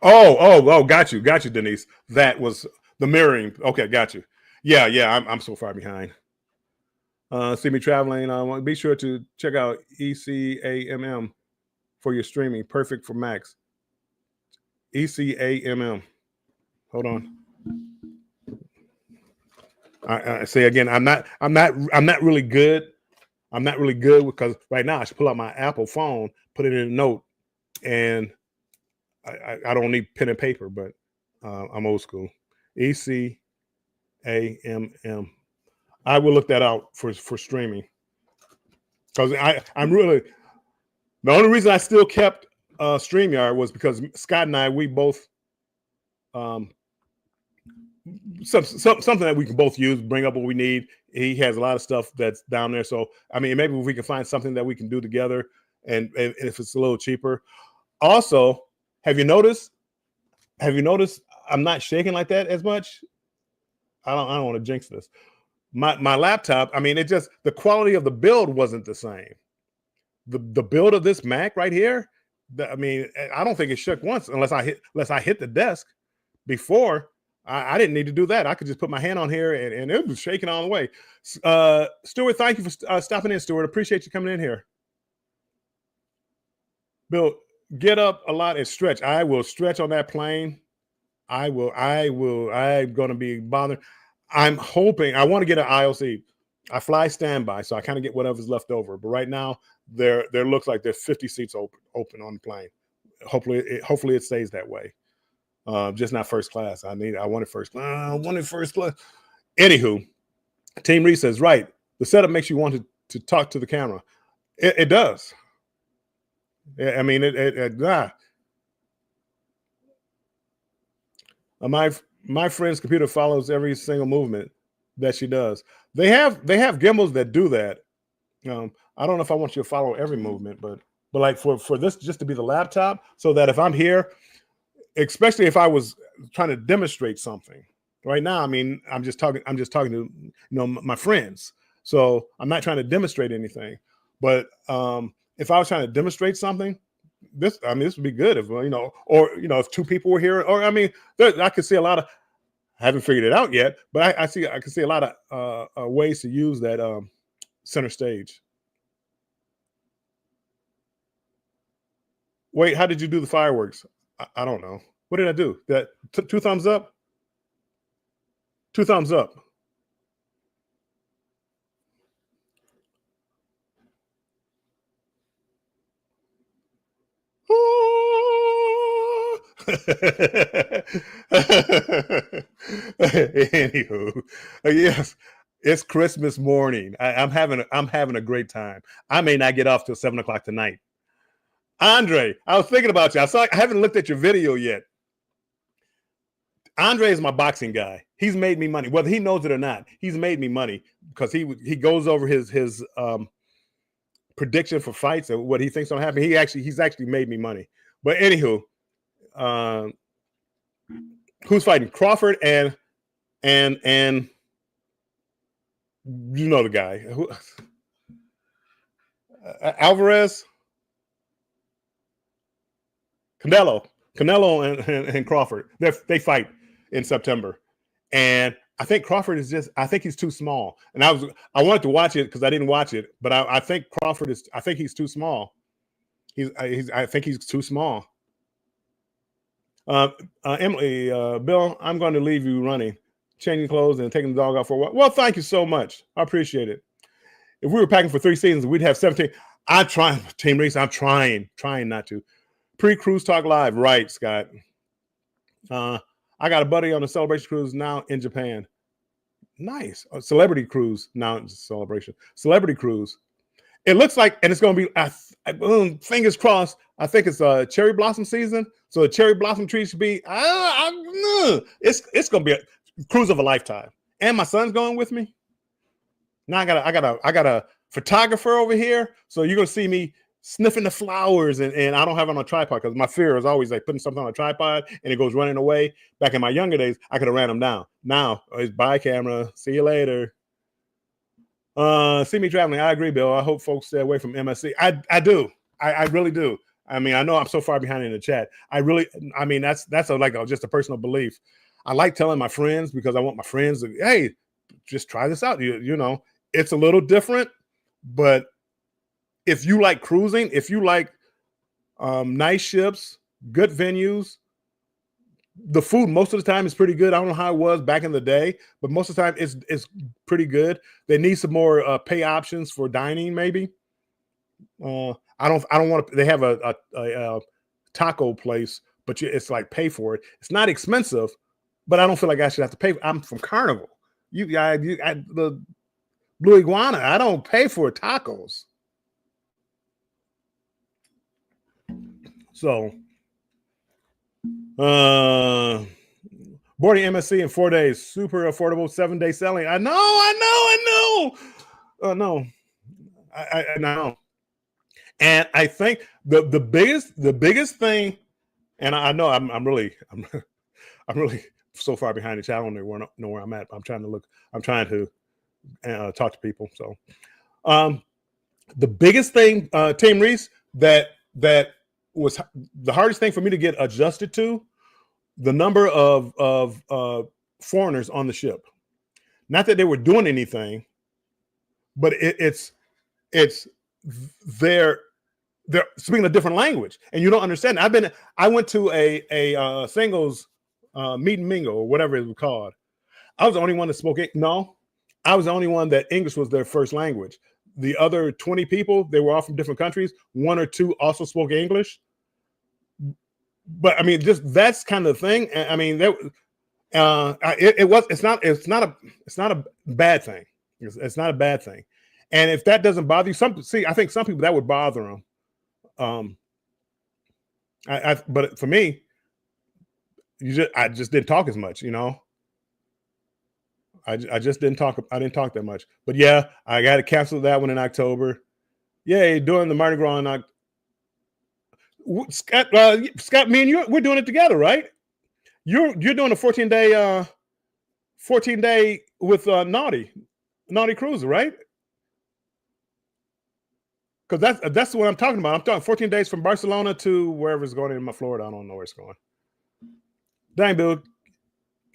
Oh, got you, Denise. That was the mirroring. Okay, got you. Yeah, I'm so far behind. See me traveling. Be sure to check out ECAMM for your streaming. Perfect for Macs. ECAMM. Hold on. I say again. I'm not really good. I'm not really good because right now I should pull out my Apple phone, put it in a note, and I don't need pen and paper, but I'm old school. ECAMM. I will look that out for streaming because I'm really, the only reason I still kept StreamYard was because Scott and I, we both something that we can both use, bring up what we need. He has a lot of stuff that's down there, so I mean, maybe if we can find something that we can do together, and if it's a little cheaper. Also, have you noticed I'm not shaking like that as much? I don't want to jinx this. My laptop, I mean, it just, the quality of the build wasn't the same. The build of this Mac right here, I mean, I don't think it shook once unless I hit the desk. Before, I didn't need to do that. I could just put my hand on here and it was shaking all the way. Stuart, thank you for stopping in, Stuart. Appreciate you coming in here. Bill, get up a lot and stretch. I will stretch on that plane. I'm going to be bothered. I'm hoping, I want to get an IOC. I fly standby, so I kind of get whatever's left over. But right now, there looks like there's 50 seats open on the plane. Hopefully it stays that way. Just not first class. I wanted first class. I wanted first class. Anywho, Team Reese says, right, the setup makes you want to talk to the camera. It does. I mean, my friend's computer follows every single movement that she does. They have gimbals that do that. I don't know if I want you to follow every movement, but like for this just to be the laptop, so that if I'm here, especially if I was trying to demonstrate something right now, I mean, I'm just talking to my friends, so I'm not trying to demonstrate anything. But if I was trying to demonstrate something, this would be good if if two people were here, or I mean, I could see a lot of. I haven't figured it out yet, but I can see a lot of ways to use that center stage. Wait, how did you do the fireworks? I don't know. What did I do? That two thumbs up? Two thumbs up. Anywho, yes, it's Christmas morning. I'm having a great time. I may not get off till 7:00 tonight. Andre, I was thinking about you. I haven't looked at your video yet. Andre is my boxing guy. He's made me money, whether he knows it or not. He's made me money because he goes over his prediction for fights and what he thinks will happen. He's actually made me money. But anywho, who's fighting? Crawford and you know the guy. Alvarez, Canelo and Crawford. They fight in September, and I think Crawford is I think he's too small. And I wanted to watch it because I didn't watch it, but I think Crawford is. I think he's too small. I think he's too small. Emily, Bill, I'm going to leave you running, changing clothes and taking the dog out for a while. Well, thank you so much. I appreciate it. If we were packing for 3 seasons, we'd have 17. I'm trying, Team Reese. I'm trying not to. Pre-cruise talk live, right, Scott? I got a buddy on a celebration cruise now in Japan. Nice. A celebrity cruise now in celebration. Celebrity cruise. It looks like, and it's going to be, fingers crossed. I think it's cherry blossom season. So the cherry blossom tree should be, it's going to be a cruise of a lifetime. And my son's going with me. Now I got a photographer over here. So you're going to see me sniffing the flowers, and I don't have it on a tripod because my fear is always like putting something on a tripod and it goes running away. Back in my younger days, I could have ran them down. Now it's bye camera. See you later. See me traveling. I agree, Bill. I hope folks stay away from MSC. I do. I really do. I mean, I know I'm so far behind in the chat. I mean, that's just a personal belief. I like telling my friends because I want my friends to, hey, just try this out. You know, it's a little different, but if you like cruising, if you like nice ships, good venues, the food most of the time is pretty good. I don't know how it was back in the day, but most of the time it's pretty good. They need some more pay options for dining, maybe. I don't want to. They have a taco place, but it's like pay for it. It's not expensive, but I don't feel like I should have to pay. I'm from Carnival. The Blue Iguana. I don't pay for tacos. So, boarding MSC in 4 days, super affordable, 7-day selling. I know. I know. And I think the biggest thing, and I know I'm really so far behind the chat. I don't know where I'm at. I'm trying to talk to people. So, the biggest thing, Team Reese, that was the hardest thing for me to get adjusted to, the number of foreigners on the ship. Not that they were doing anything, but it's they're speaking a different language, and you don't understand. I went to a singles meet and mingle or whatever it was called. I was the only one that spoke it. No, I was the only one that English was their first language. The other 20 people, they were all from different countries. 1 or 2 also spoke English. But I mean, just that's kind of the thing. I mean, it's not a bad thing. It's not a bad thing. And if that doesn't bother you, I think some people that would bother them. But for me, I just didn't talk as much, you know. I just didn't talk. I didn't talk that much. But yeah, I got to cancel that one in October. Yay, doing the Mardi Gras in October. Scott, me and you, we're doing it together, right? You're doing a 14-day with Naughty Cruiser, right? Because that's what I'm talking about. I'm talking 14 days from Barcelona to wherever it's going in Florida. I don't know where it's going. Dang, Bill,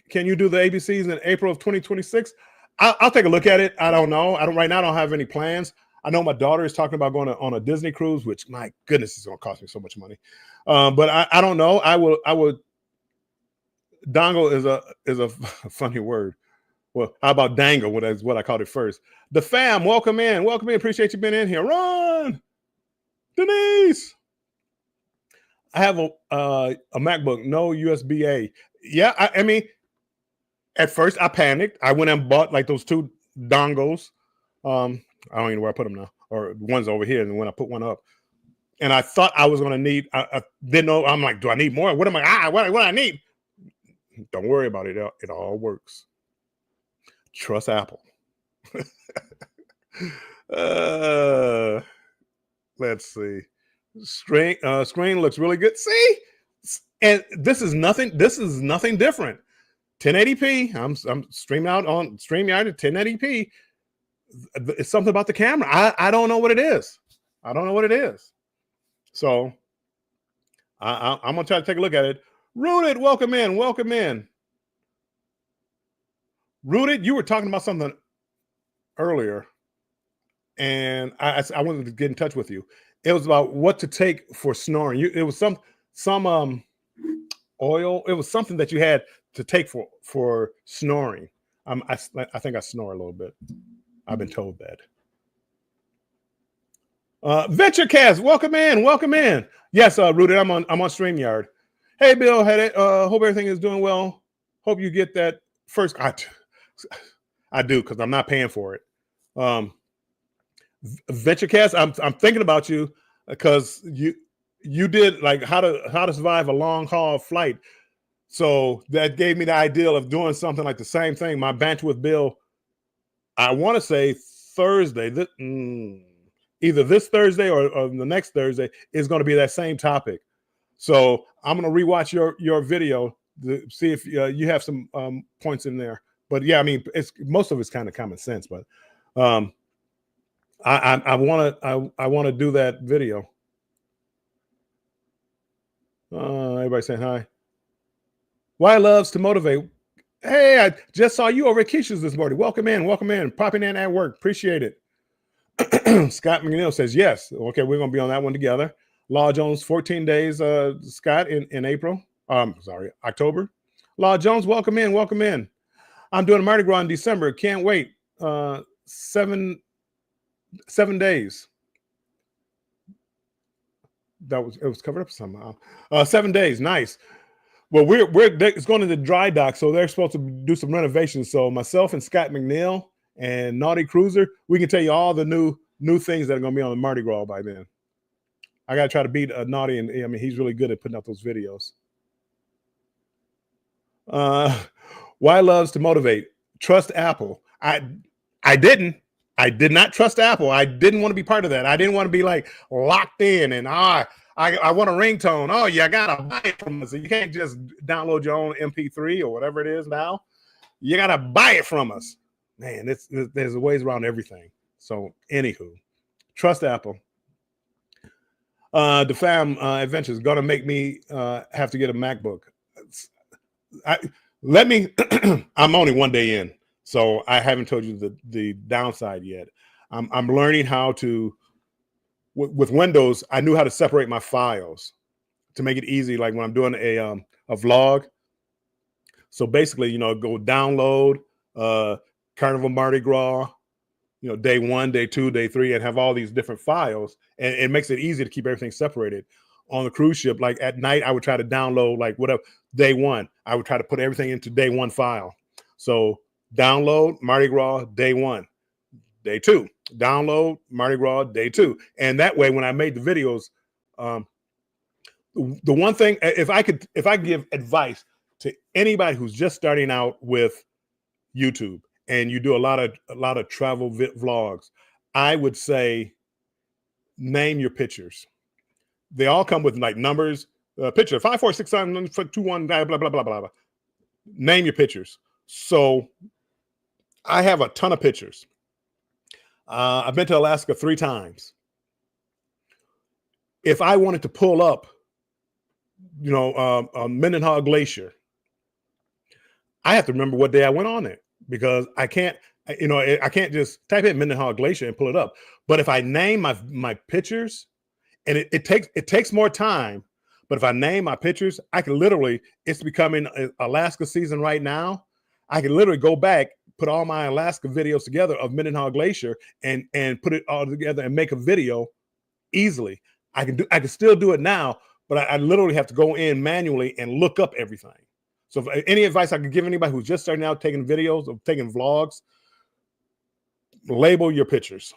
can you do the ABCs in April of 2026? I'll take a look at it. I don't know. Right now I don't have any plans. I know my daughter is talking about going on a Disney cruise, which my goodness is going to cost me so much money. But I don't know. I would. Dongle is a funny word. Well, how about dangle? What is what I called it first. The fam, welcome in. Appreciate you being in here. Ron, Denise. I have a MacBook, no USB-A. Yeah, I mean, at first I panicked. I went and bought like those 2 dongles. I don't even know where I put them now, or one's over here. And when I put one up, and I thought I was going to need, I didn't know. I'm like, do I need more? What am I? What I need? Don't worry about it. It all works. Trust Apple. Let's see. Screen looks really good. See, and this is nothing different. 1080p. I'm streaming out on StreamYard at 1080p. It's something about the camera. I don't know what it is. So I'm gonna try to take a look at it. Rooted, welcome in. Rooted, you were talking about something earlier, and I wanted to get in touch with you. It was about what to take for snoring. It was some oil. It was something that you had to take for snoring. I think I snore a little bit. I've been told that. VentureCast, welcome in, welcome in. Yes, Rooted, I'm on StreamYard. Hey, Bill, hope everything is doing well. Hope you get that first. I do because I'm not paying for it. VentureCast, I'm thinking about you because you did like how to survive a long haul flight. So that gave me the idea of doing something like the same thing. My Banter with Bill, I want to say Thursday, either this Thursday or the next Thursday is going to be that same topic. So I'm going to rewatch your video to see if you have some points in there. But yeah, I mean, most of it's kind of common sense. But I want to do that video. Everybody saying hi. Why loves to motivate. Hey, I just saw you over at Keisha's this morning. Welcome in, popping in at work. Appreciate it. Scott McNeil says yes. Okay, we're gonna be on that one together. Law Jones, 14 days, Scott, in April. October. Law Jones, welcome in. I'm doing a Mardi Gras in December. Can't wait. 7 days. It was covered up somehow. 7 days, nice. Well, it's going to the dry dock, so they're supposed to do some renovations. So myself and Scott McNeil and Naughty Cruiser, we can tell you all the new things that are going to be on the Mardi Gras by then. I got to try to beat Naughty, and I mean he's really good at putting out those videos. Why loves to motivate? Trust Apple. I did not trust Apple. I didn't want to be part of that. I didn't want to be like locked in and I want a ringtone. Oh, you gotta buy it from us. You can't just download your own MP3 or whatever it is now. You gotta buy it from us. Man, there's ways around everything. So, anywho, trust Apple. The fam adventure is gonna make me have to get a MacBook. I'm only 1 day in, so I haven't told you the downside yet. I'm learning how to. With Windows, I knew how to separate my files to make it easy. Like when I'm doing a vlog. So basically, go download Carnival Mardi Gras, day 1, day 2, day 3, and have all these different files. And it makes it easy to keep everything separated. On the cruise ship, like at night, I would try to download like whatever day 1. I would try to put everything into day 1 file. So download Mardi Gras day 1. Day 2, download Mardi Gras day 2, and that way when I made the videos, the one thing, if I could give advice to anybody who's just starting out with YouTube and you do a lot of travel vlogs, I would say name your pictures. They all come with like numbers. Picture 5, 4, 6, 7, 2, 1, blah blah blah blah blah. Name your pictures. So I have a ton of pictures. I've been to Alaska 3 times. If I wanted to pull up, Mendenhall Glacier, I have to remember what day I went on it because I can't just type in Mendenhall Glacier and pull it up. But if I name my pictures, and it takes more time, but if I name my pictures, I can literally. It's becoming Alaska season right now. I can literally go back, put all my Alaska videos together of Mendenhall Glacier and put it all together and make a video easily. I can still do it now, but I literally have to go in manually and look up everything. So if any advice I could give anybody who's just starting out taking videos or taking vlogs, label your pictures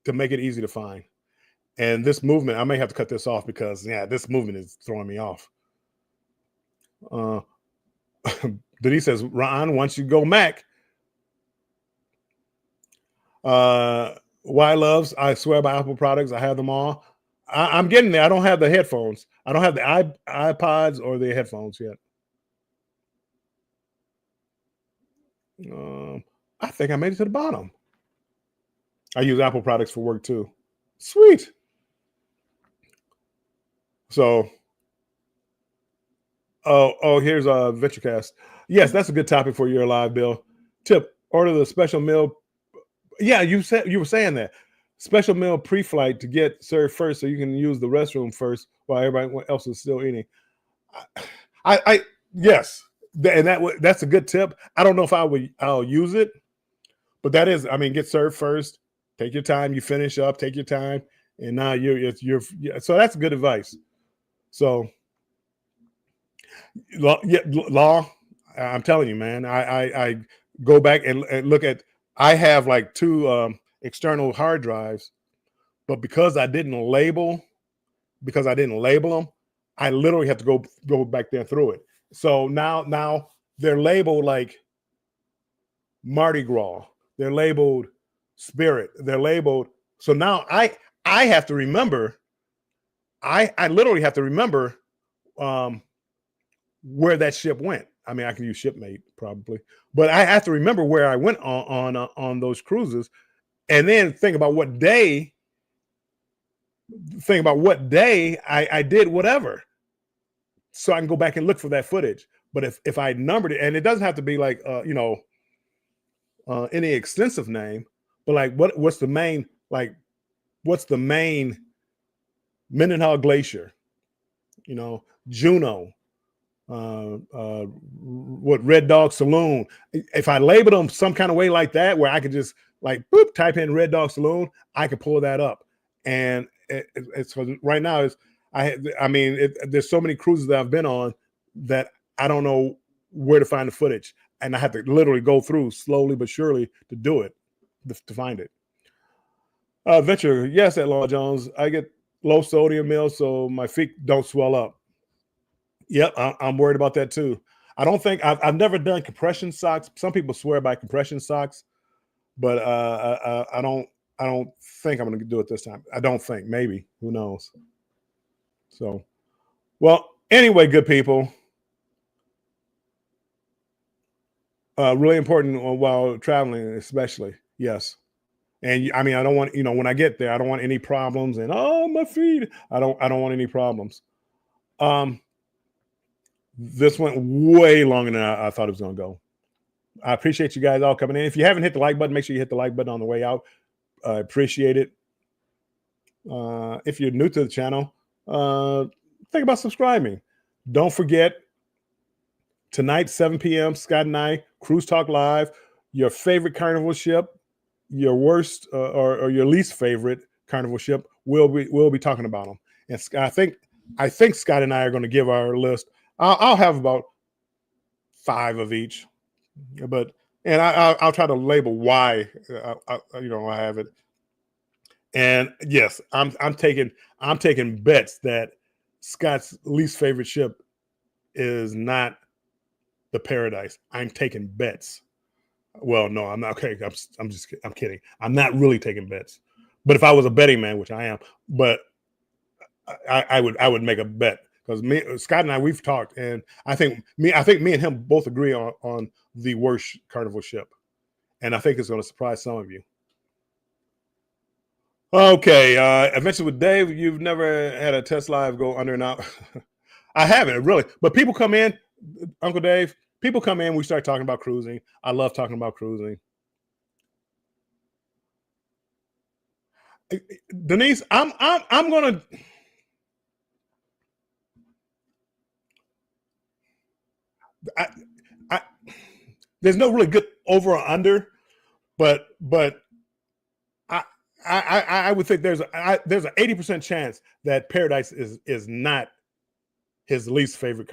to make it easy to find. And this movement, I may have to cut this off because this movement is throwing me off. Denise says, Ron, once you go Mac, why loves, I swear by Apple products. I have them all. I'm getting there. I don't have the headphones. I don't have the iPods or the headphones yet. I think I made it to the bottom. I use Apple products for work too. Sweet. So, here's a VentureCast. Yes, that's a good topic for your live, Bill. Tip: order the special meal. Yeah, you were saying that special meal pre-flight to get served first, so you can use the restroom first while everybody else is still eating. Yes, and that's a good tip. I don't know if I'll use it, but that is, I mean, get served first, Take your time. You finish up. Take your time, and now you're so that's good advice. So law. I'm telling you, man. I go back and look at. I have like two external hard drives, but because I didn't label them, I literally have to go back there through it. So now they're labeled like Mardi Gras. They're labeled Spirit. They're labeled. So now I have to remember. I literally have to remember where that ship went. I mean, I can use Shipmate probably, but I have to remember where I went on those cruises, and then think about what day. I did whatever, so I can go back and look for that footage. But if I numbered it, and it doesn't have to be like any extensive name, but like what's the main Mendenhall Glacier, Juno, what Red Dog Saloon. If I label them some kind of way like that, where I could just like boop, type in Red Dog Saloon, I could pull that up. And it's right now there's so many cruises that I've been on that I don't know where to find the footage, and I have to literally go through slowly but surely to do it, to find it. Venture, yes, at Law Jones, I get low sodium meals so my feet don't swell up. Yep, I'm worried about that too. I don't think I've never done compression socks. Some people swear by compression socks, but I don't think I'm going to do it this time. I don't think. Maybe. Who knows? So, well, anyway, good people. Really important while traveling, especially. Yes. And I mean, I don't want, when I get there, I don't want any problems. And my feet. I don't want any problems. This went way longer than I thought it was going to go. I appreciate you guys all coming in. If you haven't hit the like button, make sure you hit the like button on the way out. I appreciate it. If you're new to the channel, think about subscribing. Don't forget, tonight, 7 p.m., Scott and I, Cruise Talk Live, your favorite carnival ship, your worst or your least favorite carnival ship, we'll be talking about them. And I think Scott and I are going to give our list. I'll have about 5 of each, and I'll try to label why I have it. And yes, I'm taking bets that Scott's least favorite ship is not the Paradise. I'm taking bets. Well, no, I'm not. Okay, I'm kidding. I'm not really taking bets. But if I was a betting man, which I am, but I would make a bet, because Scott and I, we've talked, and I think me and him both agree on the worst carnival ship, and I think it's going to surprise some of you. Okay, Adventure with Dave. You've never had a test live go under and out. I haven't really, but people come in, Uncle Dave. People come in. We start talking about cruising. I love talking about cruising. Denise, I'm gonna. There's no really good over or under, but I would think there's an 80% chance that Paradise is not his least favorite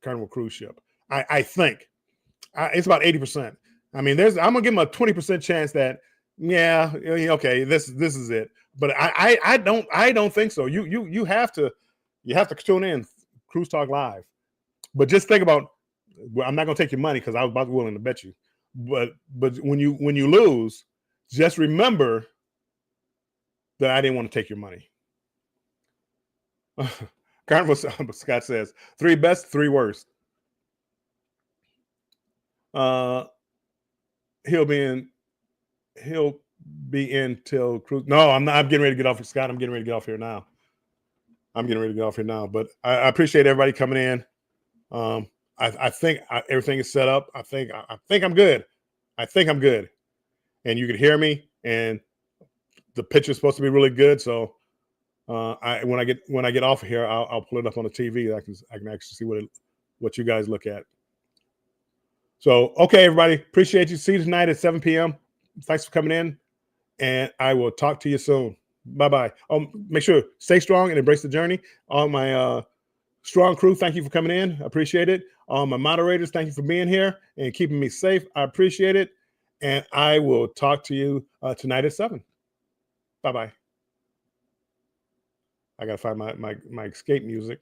carnival cruise ship. I think it's about 80%. I mean, I'm gonna give him a 20% chance that okay, this is it. But I don't think so. You have to tune in Cruise Talk Live. But just think about, well, I'm not gonna take your money because I was about willing to bet you. But when you lose, just remember that I didn't want to take your money. Carnival Scott says 3 best, 3 worst. He'll be in till cruise. No, I'm not. I'm getting ready to get off. Scott, I'm getting ready to get off here now. But I appreciate everybody coming in. I think everything is set up. I think I'm good. And you can hear me, and the picture is supposed to be really good. So when I get off of here, I'll pull it up on the TV. I can actually see what you guys look at. So, okay, everybody, appreciate you. See you tonight at 7 p.m. Thanks for coming in. and I will talk to you soon. Bye-bye. Make sure stay strong and embrace the journey. All my strong crew, thank you for coming in. I appreciate it. All my moderators, thank you for being here and keeping me safe. I appreciate it. And I will talk to you tonight at 7. Bye-bye. I gotta find my escape music.